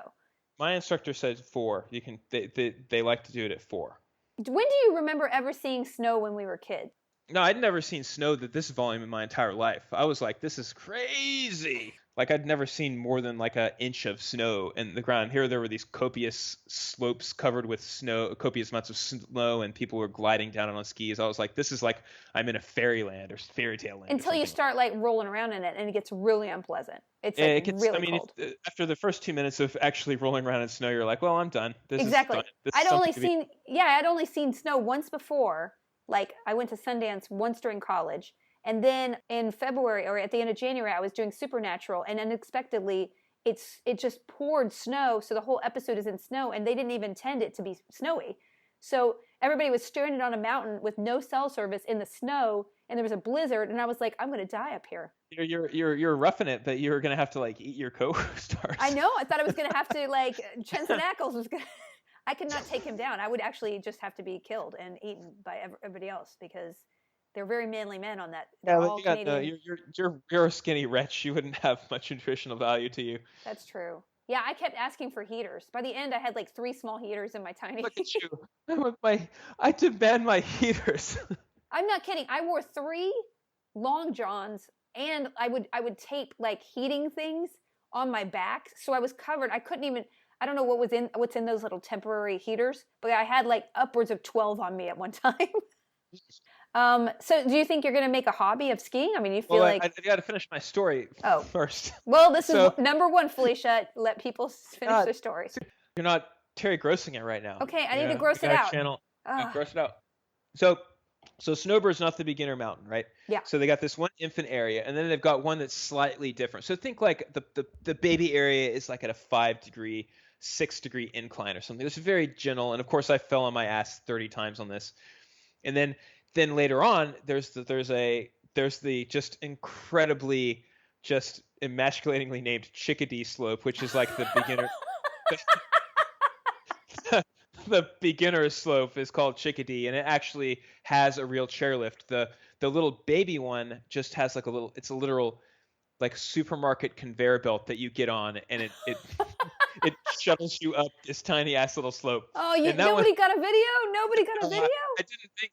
My instructor said 4. You can. They like to do it at 4. When do you remember ever seeing snow when we were kids? No, I'd never seen snow at this volume in my entire life. I was like, this is crazy. Like I'd never seen more than like an inch of snow in the ground. Here there were these copious slopes covered with snow, copious amounts of snow, and people were gliding down on skis. I was like, this is like I'm in a fairyland or fairy tale land. Until you start like rolling around in it, and it gets really unpleasant. It's like it gets, really cold. After the first 2 minutes of actually rolling around in snow, you're like, well, I'm done. Exactly. I'd only seen snow once before. Like I went to Sundance once during college. And then in February or at the end of January, I was doing Supernatural, and unexpectedly, it just poured snow. So the whole episode is in snow, and they didn't even intend it to be snowy. So everybody was stranded on a mountain with no cell service in the snow, and there was a blizzard. And I was like, I'm going to die up here. You're roughing it, but you're going to have to like eat your co-stars. I know. I thought I was going to have to like Jensen Ackles was going to. I could not take him down. I would actually just have to be killed and eaten by everybody else because. They're very manly men on that. You're a skinny wretch. You wouldn't have much nutritional value to you. That's true. Yeah, I kept asking for heaters. By the end, I had like 3 small heaters in my tiny. Look at you. I demand my heaters. I'm not kidding. I wore 3 long johns, and I would tape like heating things on my back, so I was covered. I couldn't even. I don't know what's in those little temporary heaters, but I had like upwards of 12 on me at one time. So do you think you're going to make a hobby of skiing? I mean, you feel like... I got to finish my story first. Well, this is number 1, Felicia. Let people finish their stories. You're not Terry Grossing it right now. Okay, I need to gross it out. Gross it out. So Snowbird's not the beginner mountain, right? Yeah. So they got this one infant area, and then they've got one that's slightly different. So think like the baby area is like at a 5-degree, 6-degree incline or something. It's very gentle, and of course I fell on my ass 30 times on this. And then later on, there's the just incredibly just emasculatingly named Chickadee slope, which is like the beginner. The beginner slope is called Chickadee, and it actually has a real chairlift. The little baby one just has like it's a literal like supermarket conveyor belt that you get on, and it it shuttles you up this tiny ass little slope. Oh, nobody got a video? Nobody got a video?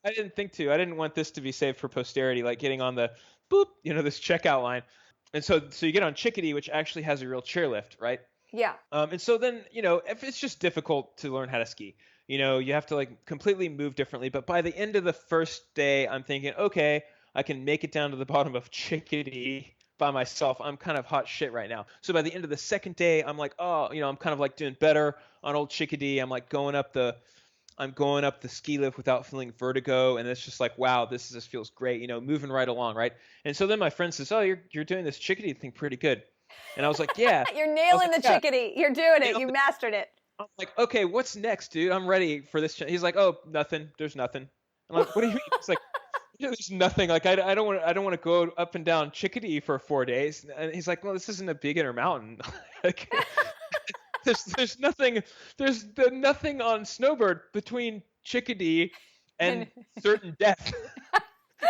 I didn't think to. I didn't want this to be saved for posterity, like getting on the boop, this checkout line. And so you get on Chickadee, which actually has a real chairlift, right? Yeah. And so then, if it's just difficult to learn how to ski, you have to like completely move differently. But by the end of the first day, I'm thinking, okay, I can make it down to the bottom of Chickadee by myself. I'm kind of hot shit right now. So by the end of the second day, I'm like, oh, I'm kind of like doing better on old Chickadee. I'm like going up the ski lift without feeling vertigo, and it's just like, wow, this feels great, moving right along, right? And so then my friend says, oh, you're doing this Chickadee thing pretty good, and I was like, yeah. You're nailing the Chickadee. You're doing it. You mastered it. I'm like, okay, what's next, dude? I'm ready for this. He's like, oh, nothing. There's nothing. I'm like, what do you mean? It's like, there's nothing. Like I don't want to go up and down Chickadee for 4 days. And he's like, well, this isn't a beginner mountain. Like, there's nothing on Snowbird between Chickadee and certain death.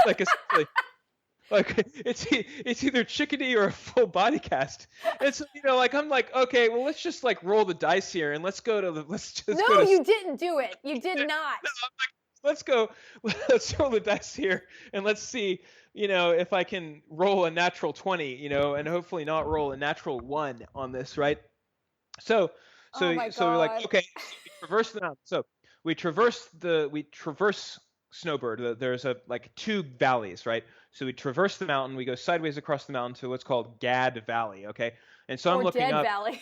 Like it's either Chickadee or a full body cast. And so I'm like, okay, well, let's just like roll the dice here and let's go to you didn't do it. You did not. No, I'm like, let's roll the dice here and let's see, if I can roll a natural 20, and hopefully not roll a natural 1 on this, right? So we're like, okay, so we traverse the mountain. So we traverse Snowbird. There's like 2 valleys, right? So we traverse the mountain. We go sideways across the mountain to what's called Gad Valley, okay? And so I'm looking Dead up. Valley.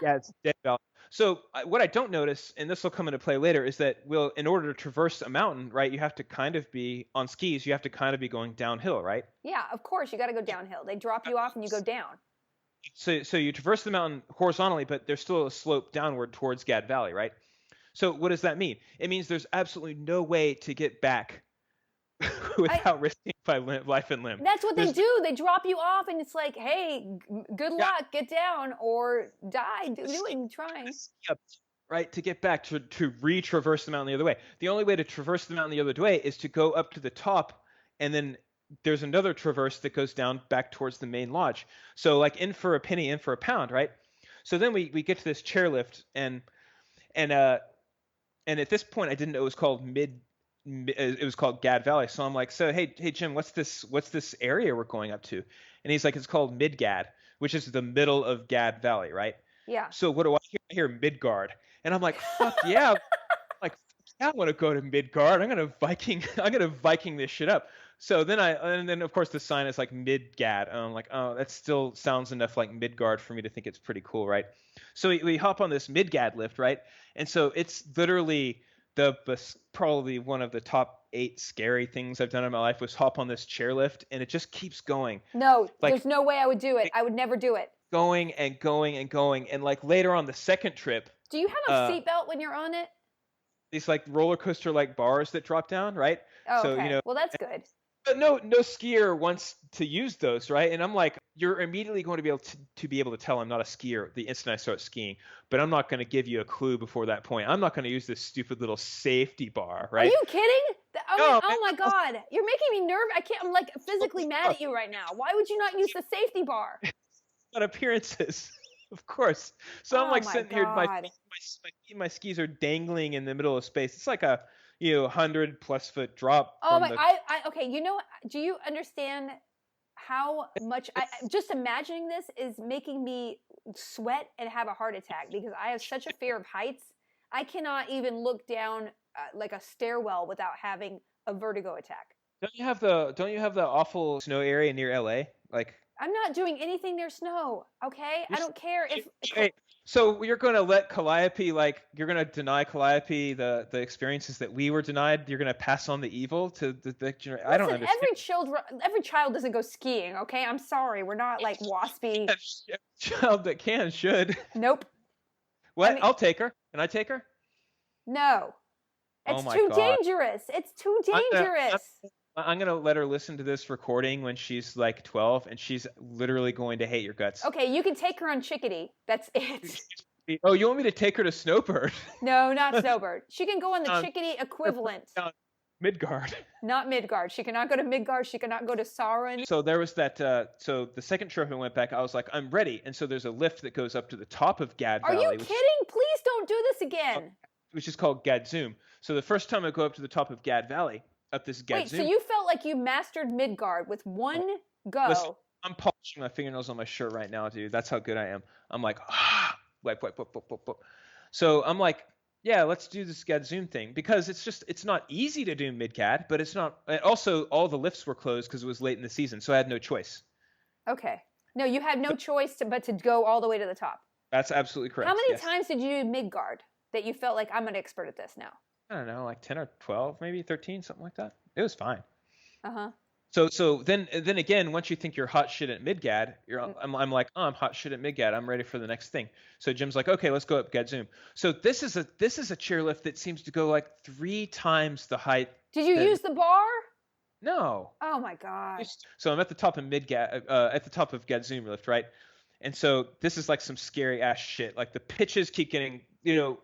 Yeah, it's dead valley. So what I don't notice, and this will come into play later, is that in order to traverse a mountain, right, you have to kind of be on skis. You have to kind of be going downhill, right? Yeah, of course you got to go downhill. They drop you off and you go down. So you traverse the mountain horizontally, but there's still a slope downward towards Gad Valley, right? So what does that mean? It means there's absolutely no way to get back without risking life and limb. That's what they do. They drop you off, and it's like, hey, good luck, get down, or die doing trying. Right, to get back to retraverse the mountain the other way. The only way to traverse the mountain the other way is to go up to the top, and then there's another traverse that goes down back towards the main lodge. So like in for a penny, in for a pound, right? So then we get to this chairlift, and at this point I didn't know it was called it was called Gad Valley. So I'm like, so hey Jim, what's this area we're going up to? And he's like, it's called Midgad, which is the middle of Gad Valley, right? Yeah. So what do I hear? I hear Midgard, and I'm like, fuck yeah, like I want to go to Midgard. I'm gonna Viking this shit up. So then of course the sign is like Midgad, and I'm like, oh, that still sounds enough like Midgard for me to think it's pretty cool, right? So we hop on this Midgad lift, right? And so it's literally probably one of the top 8 scary things I've done in my life was hop on this chairlift, and it just keeps going. No, there's no way I would do it. I would never do it. Going and going and going, and like later on the second trip. Do you have a seatbelt when you're on it? These like roller coaster like bars that drop down, right? Oh, so, okay. Well, that's good. But no skier wants to use those, right? And I'm like, you're immediately going to be able to tell I'm not a skier the instant I start skiing. But I'm not going to give you a clue before that point. I'm not going to use this stupid little safety bar, right? Are you kidding? Oh my God, you're making me nervous. I'm like physically mad at you right now. Why would you not use the safety bar? On appearances, of course. So I'm like sitting here, my skis are dangling in the middle of space. It's like a 100+ foot drop. Oh my! Okay. Do you understand how much? Just imagining this is making me sweat and have a heart attack because I have such a fear of heights. I cannot even look down like a stairwell without having a vertigo attack. Don't you have the awful snow area near LA? Like I'm not doing anything near snow. Okay, I don't care if. Hey, so you're going to let Calliope, you're going to deny Calliope the experiences that we were denied. You're going to pass on the evil to the I don't understand. Every child doesn't go skiing. Okay, I'm sorry. We're not like waspy. Child that should. Nope. What? I'll take her. Can I take her? No. It's too dangerous. It's too dangerous. I'm going to let her listen to this recording when she's like 12, and she's literally going to hate your guts. Okay, you can take her on Chickadee. That's it. Oh, you want me to take her to Snowbird? No, not Snowbird. She can go on the Chickadee equivalent. Midgard. Not Midgard. She cannot go to Midgard. She cannot go to Sauron. So there was that. So the second trip I went back, I was like, I'm ready. And so there's a lift that goes up to the top of Gad Valley. Are you kidding? Please don't do this again. Which is called Gadzoom. So the first time I go up to the top of Gad Valley, up this Gadzoom. Wait, so you felt like you mastered Midgard with one go? Listen, I'm polishing my fingernails on my shirt right now, dude. That's how good I am. I'm like, wipe. So I'm like, yeah, let's do this Gadzoom thing because it's not easy to do Midgad, but it's not. And also, all the lifts were closed because it was late in the season, so I had no choice. Okay. No, you had no choice but to go all the way to the top. That's absolutely correct. How many times did you do Midgard that you felt like I'm an expert at this now? I don't know, like 10 or 12, maybe 13, something like that. It was fine. Uh-huh. So then again, once you think you're hot shit at Midgad, I'm like, oh, I'm hot shit at Midgad. I'm ready for the next thing. So Jim's like, okay, let's go up Gadzoom. So this is a chairlift that seems to go like 3 times the height. Did you use the bar? No. Oh my God. So I'm at the top of at the top of Gadzoom lift, right? And so this is like some scary ass shit. Like the pitches keep getting,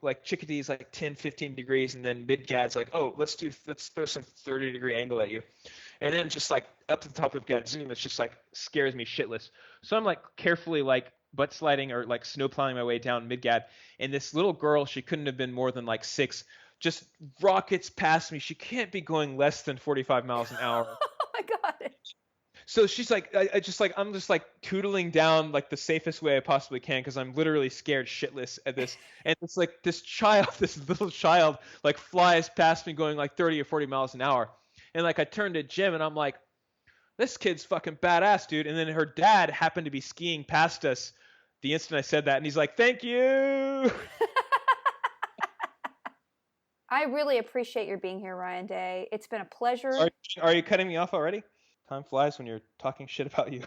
like Chickadee's like 10, 15 degrees, and then Midgad's like, oh, let's throw some 30-degree angle at you. And then just like up to the top of Gadzoom, it's just like scares me shitless. So I'm like carefully like butt sliding or like snow plowing my way down Midgad. And this little girl, she couldn't have been more than like 6, just rockets past me. She can't be going less than 45 miles an hour. Oh my God. So she's like, I'm just like tootling down like the safest way I possibly can because I'm literally scared shitless at this. And it's like this little child, like flies past me going like 30 or 40 miles an hour. And like I turned to Jim and I'm like, this kid's fucking badass, dude. And then her dad happened to be skiing past us the instant I said that, and he's like, "Thank you." I really appreciate your being here, Ryan Day. It's been a pleasure. Are you cutting me off already? Time flies when you're talking shit about you.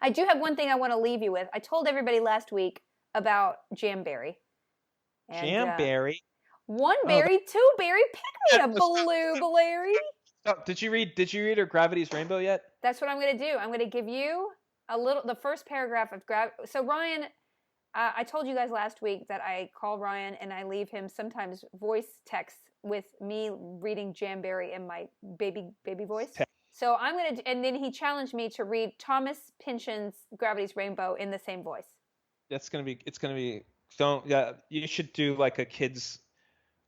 I do have one thing I want to leave you with. I told everybody last week about Jamberry. Jamberry? One berry, two berry, pick me a blueberry. Did you read her Gravity's Rainbow yet? That's what I'm going to do. I'm going to give you the first paragraph of So Ryan, I told you guys last week that I call Ryan and I leave him sometimes voice texts with me reading Jamberry in my baby voice. So I'm going to, and then he challenged me to read Thomas Pynchon's Gravity's Rainbow in the same voice. It's going to be, you should do like a kid's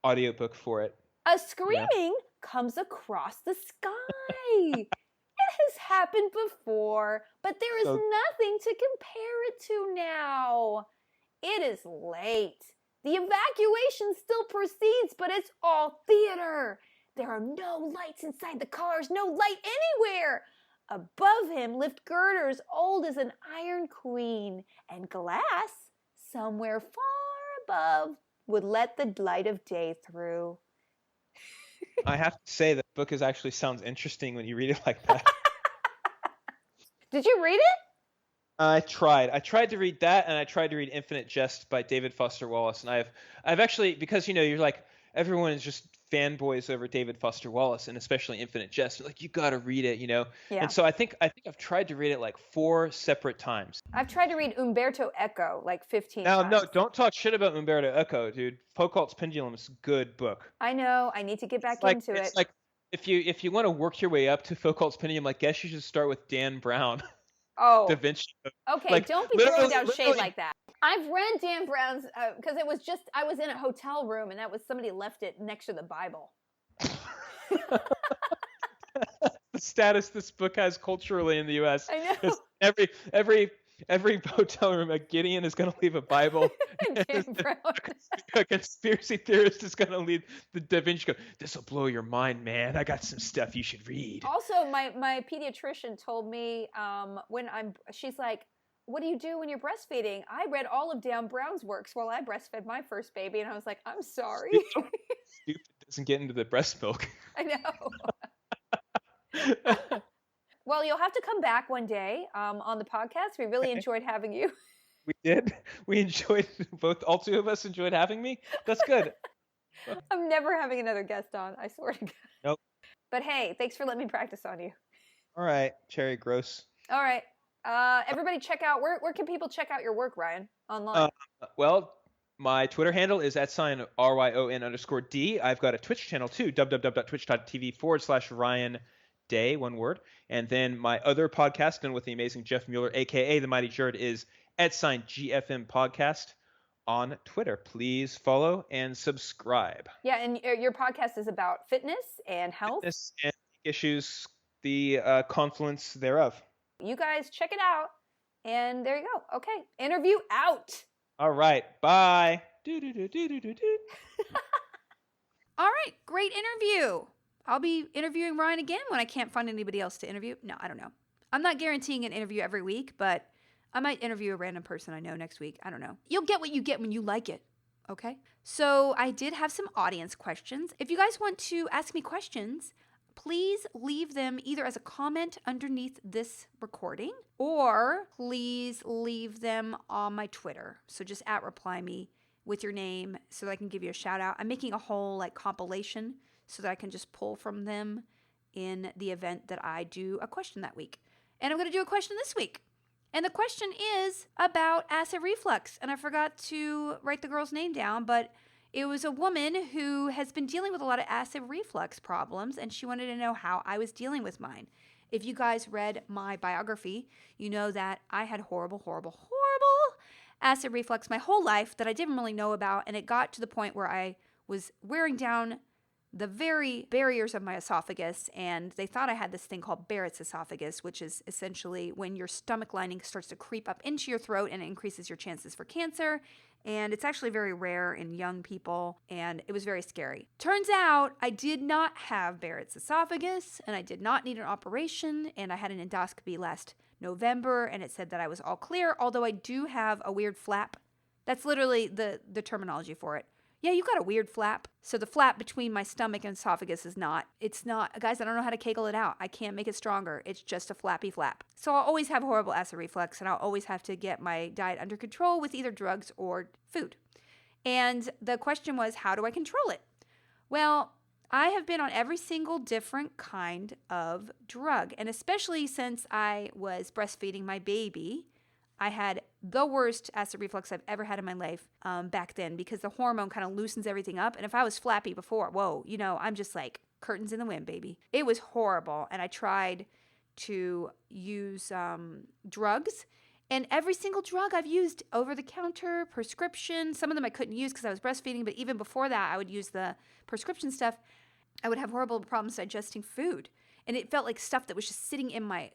audiobook for it. A screaming comes across the sky. It has happened before, but there is nothing to compare it to now. It is late. The evacuation still proceeds, but it's all theater. There are no lights inside the cars, no light anywhere. Above him lift girders old as an iron queen, and glass somewhere far above would let the light of day through. I have to say that book actually sounds interesting when you read it like that. Did you read it? I tried. I tried to read that, and I tried to read Infinite Jest by David Foster Wallace. And I've actually, because you're like, everyone is just fanboys over David Foster Wallace, and especially Infinite Jest. Like, you got to read it, Yeah. And so I think I've tried to read it like 4 separate times. I've tried to read Umberto Eco like 15 times. No, don't talk shit about Umberto Eco, dude. Foucault's Pendulum is a good book. I know. I need to get back into it. It's like if you want to work your way up to Foucault's Pendulum, I guess you should start with Dan Brown. Oh, Da Vinci. Okay, don't be throwing down shade like that. I've read Dan Brown's because it was just I was in a hotel room and that was somebody left it next to the Bible. The status this book has culturally in the U.S. I know. Every hotel room, a Gideon is going to leave a Bible. Dan Brown. A conspiracy theorist is going to leave the Da Vinci Code. This will blow your mind, man. I got some stuff you should read. Also, my pediatrician told me she's like, what do you do when you're breastfeeding? I read all of Dan Brown's works while I breastfed my first baby, and I was like, I'm sorry. Stupid doesn't get into the breast milk. I know. Well, you'll have to come back one day on the podcast. We really enjoyed having you. We did. We enjoyed all 2 of us enjoyed having me. That's good. I'm never having another guest on. I swear to God. Nope. But hey, thanks for letting me practice on you. All right, Cherry Gross. All right. Everybody check out, where can people check out your work, Ryan, online? Well, my Twitter handle is @RYON_D. I've got a Twitch channel too, www.twitch.tv/Ryan Day, one word. And then my other podcast done with the amazing Jeff Mueller, aka the Mighty Jared, is @GFM Podcast on Twitter. Please follow and subscribe. Yeah, and your podcast is about fitness and health. Fitness and issues, the confluence thereof. You guys check it out. And there you go. Okay. Interview out. All right. Bye. All right. Great interview. I'll be interviewing Ryan again when I can't find anybody else to interview. No, I don't know. I'm not guaranteeing an interview every week, but I might interview a random person I know next week. I don't know. You'll get what you get when you like it. Okay? So I did have some audience questions. If you guys want to ask me questions, please leave them either as a comment underneath this recording or please leave them on my Twitter. So just @reply_me with your name so that I can give you a shout out. I'm making a whole compilation so that I can just pull from them in the event that I do a question that week. And I'm going to do a question this week. And the question is about acid reflux. And I forgot to write the girl's name down, but it was a woman who has been dealing with a lot of acid reflux problems, and she wanted to know how I was dealing with mine. If you guys read my biography, you know that I had horrible acid reflux my whole life that I didn't really know about, and it got to the point where I was wearing down the very barriers of my esophagus, and they thought I had this thing called Barrett's esophagus, which is essentially when your stomach lining starts to creep up into your throat and it increases your chances for cancer. And it's actually very rare in young people, and it was very scary. Turns out I did not have Barrett's esophagus, and I did not need an operation, and I had an endoscopy last November, and it said that I was all clear, although I do have a weird flap. That's literally the terminology for it. Yeah, you've got a weird flap. So the flap between my stomach and esophagus it's not, guys, I don't know how to kegel it out. I can't make it stronger. It's just a flappy flap. So I'll always have horrible acid reflux, and I'll always have to get my diet under control with either drugs or food. And the question was, how do I control it? Well, I have been on every single different kind of drug, and especially since I was breastfeeding my baby, I had the worst acid reflux I've ever had in my life back then, because the hormone kind of loosens everything up. And if I was flappy before, whoa, I'm just like curtains in the wind, baby. It was horrible. And I tried to use drugs. And every single drug I've used, over-the-counter, prescription. Some of them I couldn't use because I was breastfeeding. But even before that, I would use the prescription stuff. I would have horrible problems digesting food. And it felt like stuff that was just sitting in my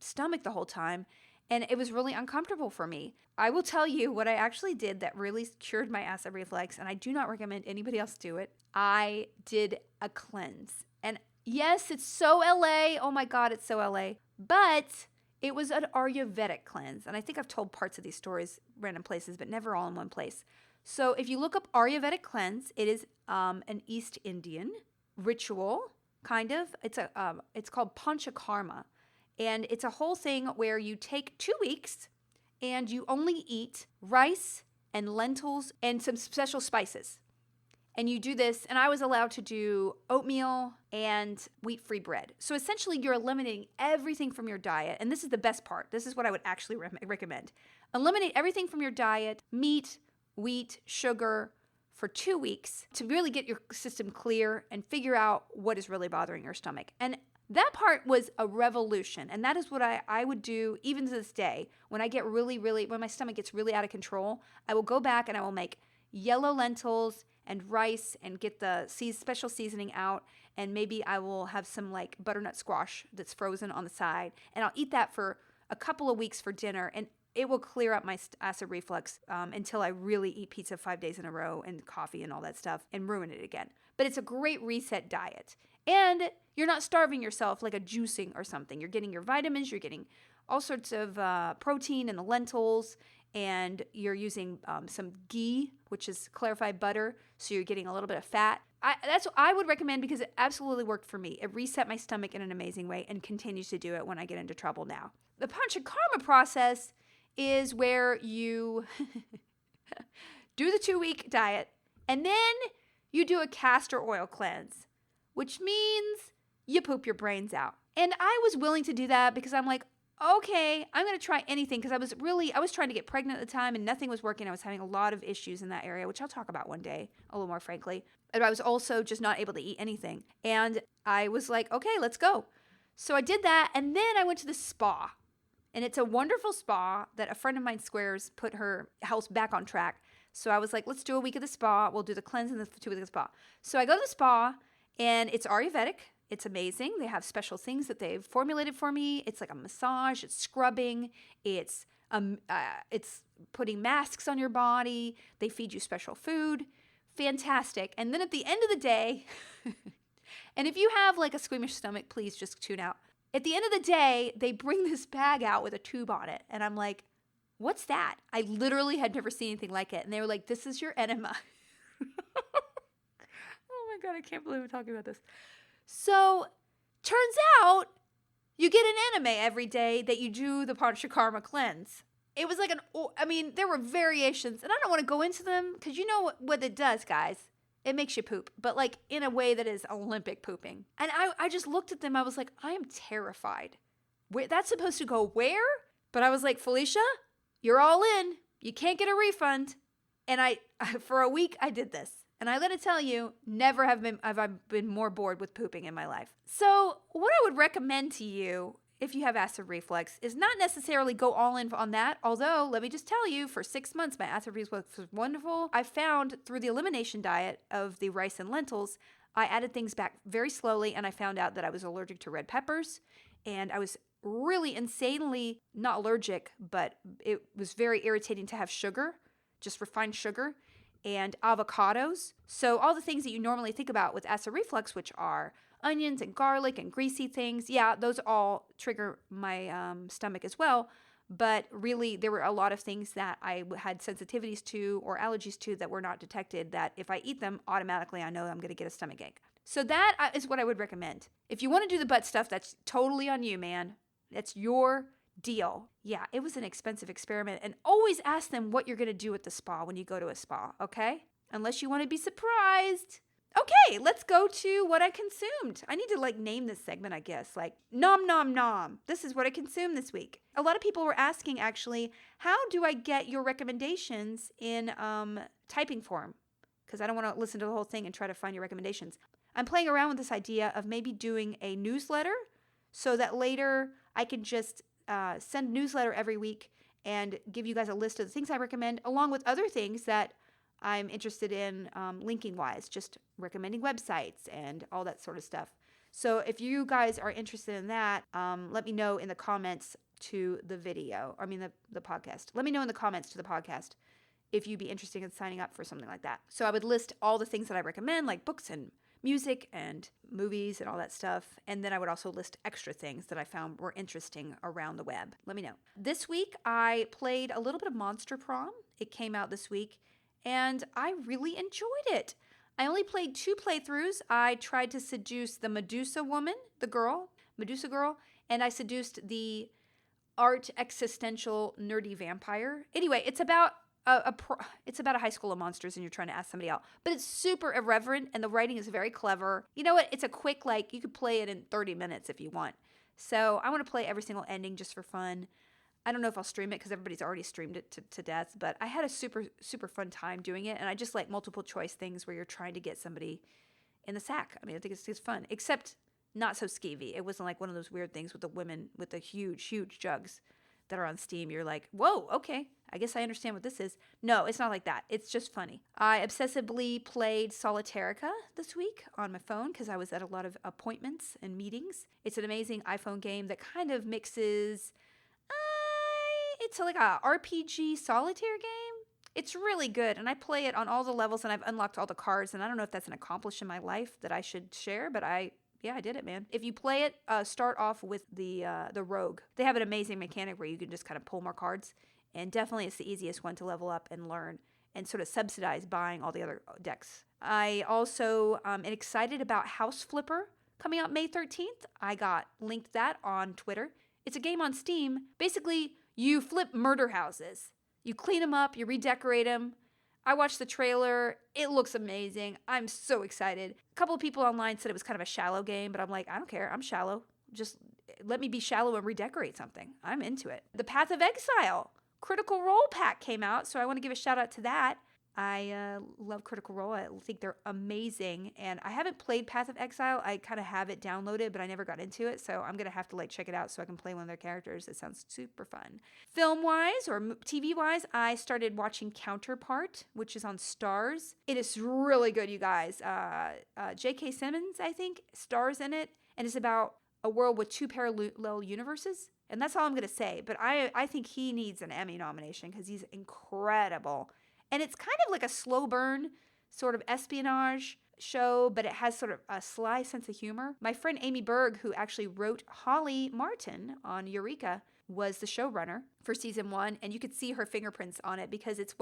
stomach the whole time. And it was really uncomfortable for me. I will tell you what I actually did that really cured my acid reflux, and I do not recommend anybody else do it. I did a cleanse. And yes, it's so LA. Oh my God, it's so LA. But it was an Ayurvedic cleanse. And I think I've told parts of these stories random places, but never all in one place. So if you look up Ayurvedic cleanse, it is an East Indian ritual, kind of. It's called Panchakarma. And it's a whole thing where you take 2 weeks and you only eat rice and lentils and some special spices. And you do this, and I was allowed to do oatmeal and wheat-free bread. So essentially, you're eliminating everything from your diet. And this is the best part. This is what I would actually recommend. Eliminate everything from your diet, meat, wheat, sugar, for 2 weeks to really get your system clear and figure out what is really bothering your stomach. And that part was a revolution. And that is what I would do even to this day. When I get when my stomach gets really out of control, I will go back and I will make yellow lentils and rice and get the special seasoning out. And maybe I will have some like butternut squash that's frozen on the side. And I'll eat that for a couple of weeks for dinner. And it will clear up my acid reflux until I really eat pizza 5 days in a row and coffee and all that stuff and ruin it again. But it's a great reset diet. And you're not starving yourself like a juicing or something. You're getting your vitamins, you're getting all sorts of protein in the lentils, and you're using some ghee, which is clarified butter, so you're getting a little bit of fat. That's what I would recommend because it absolutely worked for me. It reset my stomach in an amazing way and continues to do it when I get into trouble now. The Panchakarma process is where you do the 2-week diet, and then you do a castor oil cleanse, which means you poop your brains out. And I was willing to do that because I'm like, okay, I'm going to try anything because I was trying to get pregnant at the time and nothing was working. I was having a lot of issues in that area, which I'll talk about one day a little more frankly. And I was also just not able to eat anything. And I was like, okay, let's go. So I did that. And then I went to the spa. And it's a wonderful spa that a friend of mine swears put her house back on track. So I was like, let's do a week of the spa. We'll do the cleanse and the 2 weeks of the spa. So I go to the spa and it's Ayurvedic. It's amazing. They have special things that they've formulated for me. It's like a massage. It's scrubbing. It's putting masks on your body. They feed you special food. Fantastic. And then at the end of the day, and if you have like a squeamish stomach, please just tune out. At the end of the day, they bring this bag out with a tube on it. And I'm like, what's that? I literally had never seen anything like it. And they were like, this is your enema. Oh my God, I can't believe I'm talking about this. So, turns out you get an enema every day that you do the Panchakarma cleanse. It was like there were variations, and I don't want to go into them because you know what it does, guys. It makes you poop, but like in a way that is Olympic pooping. And I just looked at them. I was like, I am terrified. That's supposed to go where? But I was like, Felicia, you're all in. You can't get a refund. And for a week, I did this. And I gotta tell you, never have I been more bored with pooping in my life. So what I would recommend to you if you have acid reflux is not necessarily go all in on that. Although, let me just tell you, for 6 months, my acid reflux was wonderful. I found through the elimination diet of the rice and lentils, I added things back very slowly, and I found out that I was allergic to red peppers, and I was really insanely not allergic, but it was very irritating to have sugar, just refined sugar, and avocados. So all the things that you normally think about with acid reflux, which are onions and garlic and greasy things, yeah, those all trigger my stomach as well. But really, there were a lot of things that I had sensitivities to or allergies to that were not detected, that if I eat them, automatically I know I'm going to get a stomach ache. So that is what I would recommend. If you want to do the butt stuff, that's totally on you, man. That's your deal. Yeah, it was an expensive experiment. And always ask them what you're going to do at the spa when you go to a spa, okay? Unless you want to be surprised. Okay, let's go to what I consumed. I need to name this segment, I guess. Nom nom nom. This is what I consumed this week. A lot of people were asking, actually, how do I get your recommendations in typing form? Because I don't want to listen to the whole thing and try to find your recommendations. I'm playing around with this idea of maybe doing a newsletter so that later I can just send a newsletter every week and give you guys a list of the things I recommend, along with other things that I'm interested in linking wise, just recommending websites and all that sort of stuff. So if you guys are interested in that, let me know in the comments to the video, the podcast. Let me know in the comments to the podcast if you'd be interested in signing up for something like that. So I would list all the things that I recommend, like books and music and movies and all that stuff. And then I would also list extra things that I found were interesting around the web. Let me know. This week, I played a little bit of Monster Prom. It came out this week, and I really enjoyed it. I only played 2 playthroughs. I tried to seduce the Medusa woman, Medusa girl, and I seduced the art existential nerdy vampire. Anyway, it's about it's about a high school of monsters and you're trying to ask somebody out. But it's super irreverent and the writing is very clever. You know what? It's a quick, you could play it in 30 minutes if you want. So I want to play every single ending just for fun. I don't know if I'll stream it because everybody's already streamed it to death, but I had a super, super fun time doing it. And I just like multiple choice things where you're trying to get somebody in the sack. I think it's fun, except not so skeevy. It wasn't like one of those weird things with the women with the huge, huge jugs that are on Steam. You're like, whoa, okay, I guess I understand what this is. No, it's not like that. It's just funny. I obsessively played Solitarica this week on my phone because I was at a lot of appointments and meetings. It's an amazing iPhone game that kind of mixes... It's like a RPG solitaire game. It's really good, and I play it on all the levels, and I've unlocked all the cards, and I don't know if that's an accomplishment in my life that I should share, but I did it, man. If you play it, start off with the rogue. They have an amazing mechanic where you can just kind of pull more cards, and definitely it's the easiest one to level up and learn and sort of subsidize buying all the other decks. I also am excited about House Flipper coming out May 13th. I got linked that on Twitter. It's a game on Steam. Basically, you flip murder houses. You clean them up, you redecorate them. I watched the trailer. It looks amazing. I'm so excited. A couple of people online said it was kind of a shallow game, but I'm like, I don't care. I'm shallow. Just let me be shallow and redecorate something. I'm into it. The Path of Exile Critical Role pack came out, so I want to give a shout out to that. I love Critical Role. I think they're amazing. And I haven't played Path of Exile. I kind of have it downloaded, but I never got into it. So I'm going to have to check it out so I can play one of their characters. It sounds super fun. Film-wise or TV-wise, I started watching Counterpart, which is on Starz. It is really good, you guys. J.K. Simmons, I think, stars in it. And it's about a world with 2 parallel universes. And that's all I'm going to say. But I think he needs an Emmy nomination because he's incredible. And it's kind of like a slow burn sort of espionage show, but it has sort of a sly sense of humor. My friend Amy Berg, who actually wrote Holly Martin on Eureka, was the showrunner for season 1, and you could see her fingerprints on it because it's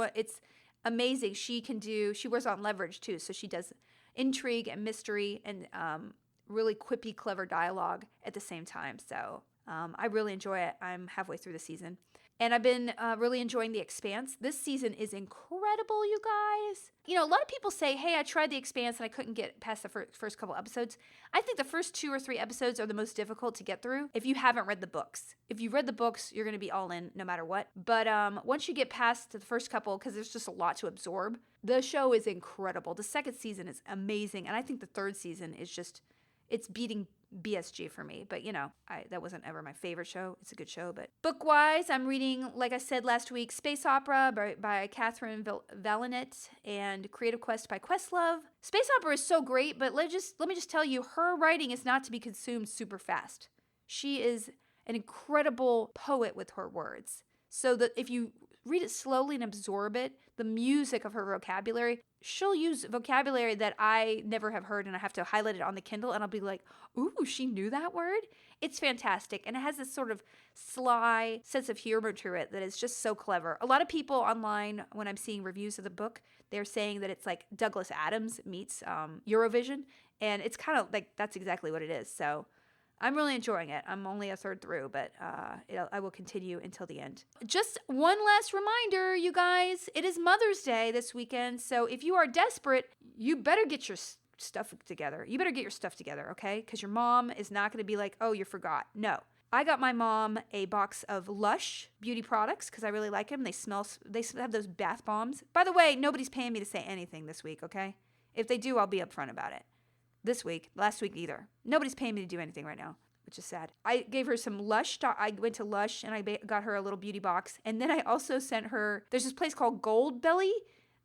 amazing. She was on Leverage too, so she does intrigue and mystery and really quippy, clever dialogue at the same time. So I really enjoy it. I'm halfway through the season. And I've been really enjoying The Expanse. This season is incredible, you guys. You know, a lot of people say, hey, I tried The Expanse and I couldn't get past the first couple episodes. I think the first 2 or 3 episodes are the most difficult to get through if you haven't read the books. If you've read the books, you're going to be all in no matter what. But once you get past the first couple, because there's just a lot to absorb, the show is incredible. The second season is amazing. And I think the third season is just, it's beating BSG for me. But, that wasn't ever my favorite show. It's a good show. But book-wise, I'm reading, like I said last week, Space Opera by Catherine Valinet and Creative Quest by Questlove. Space Opera is so great, but let me just tell you, her writing is not to be consumed super fast. She is an incredible poet with her words. So that if you read it slowly and absorb it, the music of her vocabulary, she'll use vocabulary that I never have heard, and I have to highlight it on the Kindle, and I'll be like, ooh, she knew that word? It's fantastic, and it has this sort of sly sense of humor to it that is just so clever. A lot of people online, when I'm seeing reviews of the book, they're saying that it's like Douglas Adams meets Eurovision, and it's kind of like that's exactly what it is. So I'm really enjoying it. I'm only a third through, but I will continue until the end. Just one last reminder, you guys. It is Mother's Day this weekend, so if you are desperate, you better get your stuff together. You better get your stuff together, okay? Because your mom is not going to be like, oh, you forgot. No. I got my mom a box of Lush beauty products because I really like them. They have those bath bombs. By the way, nobody's paying me to say anything this week, okay? If they do, I'll be upfront about it. This week, last week either. Nobody's paying me to do anything right now, which is sad. I gave her some Lush. I went to Lush and I got her a little beauty box. And then I also sent her, there's this place called Goldbelly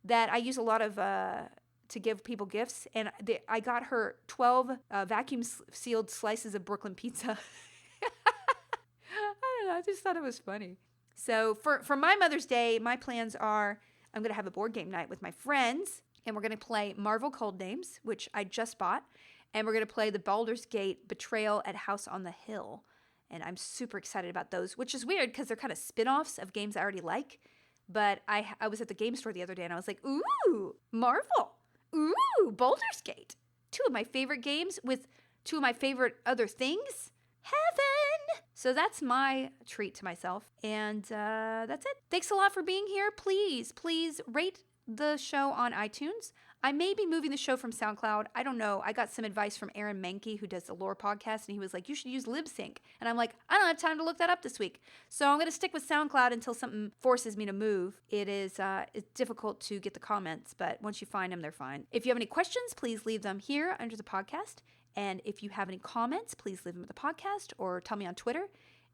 that I use a lot of to give people gifts. And I got her 12 vacuum sealed slices of Brooklyn pizza. I don't know. I just thought it was funny. So for my Mother's Day, my plans are I'm going to have a board game night with my friends. And we're going to play Marvel Codenames, which I just bought. And we're going to play the Baldur's Gate Betrayal at House on the Hill. And I'm super excited about those, which is weird because they're kind of spin-offs of games I already like. But I was at the game store the other day and I was like, ooh, Marvel. Ooh, Baldur's Gate. 2 of my favorite games with 2 of my favorite other things. Heaven! So that's my treat to myself. And that's it. Thanks a lot for being here. Please rate the show on iTunes. I may be moving the show from SoundCloud. I don't know. I got some advice from Aaron Mahnke, who does the Lore podcast, and he was like, you should use LibSync. And I'm like, I don't have time to look that up this week. So I'm going to stick with SoundCloud until something forces me to move. It's difficult to get the comments, but once you find them, they're fine. If you have any questions, please leave them here under the podcast. And if you have any comments, please leave them at the podcast or tell me on Twitter.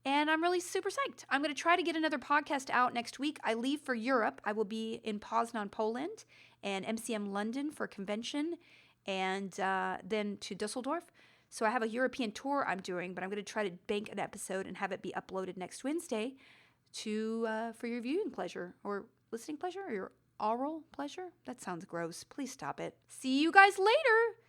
And I'm really super psyched. I'm going to try to get another podcast out next week. I leave for Europe. I will be in Poznan, Poland, and MCM London for a convention, and then to Dusseldorf. So I have a European tour I'm doing, but I'm going to try to bank an episode and have it be uploaded next Wednesday for your viewing pleasure or listening pleasure or your oral pleasure. That sounds gross. Please stop it. See you guys later.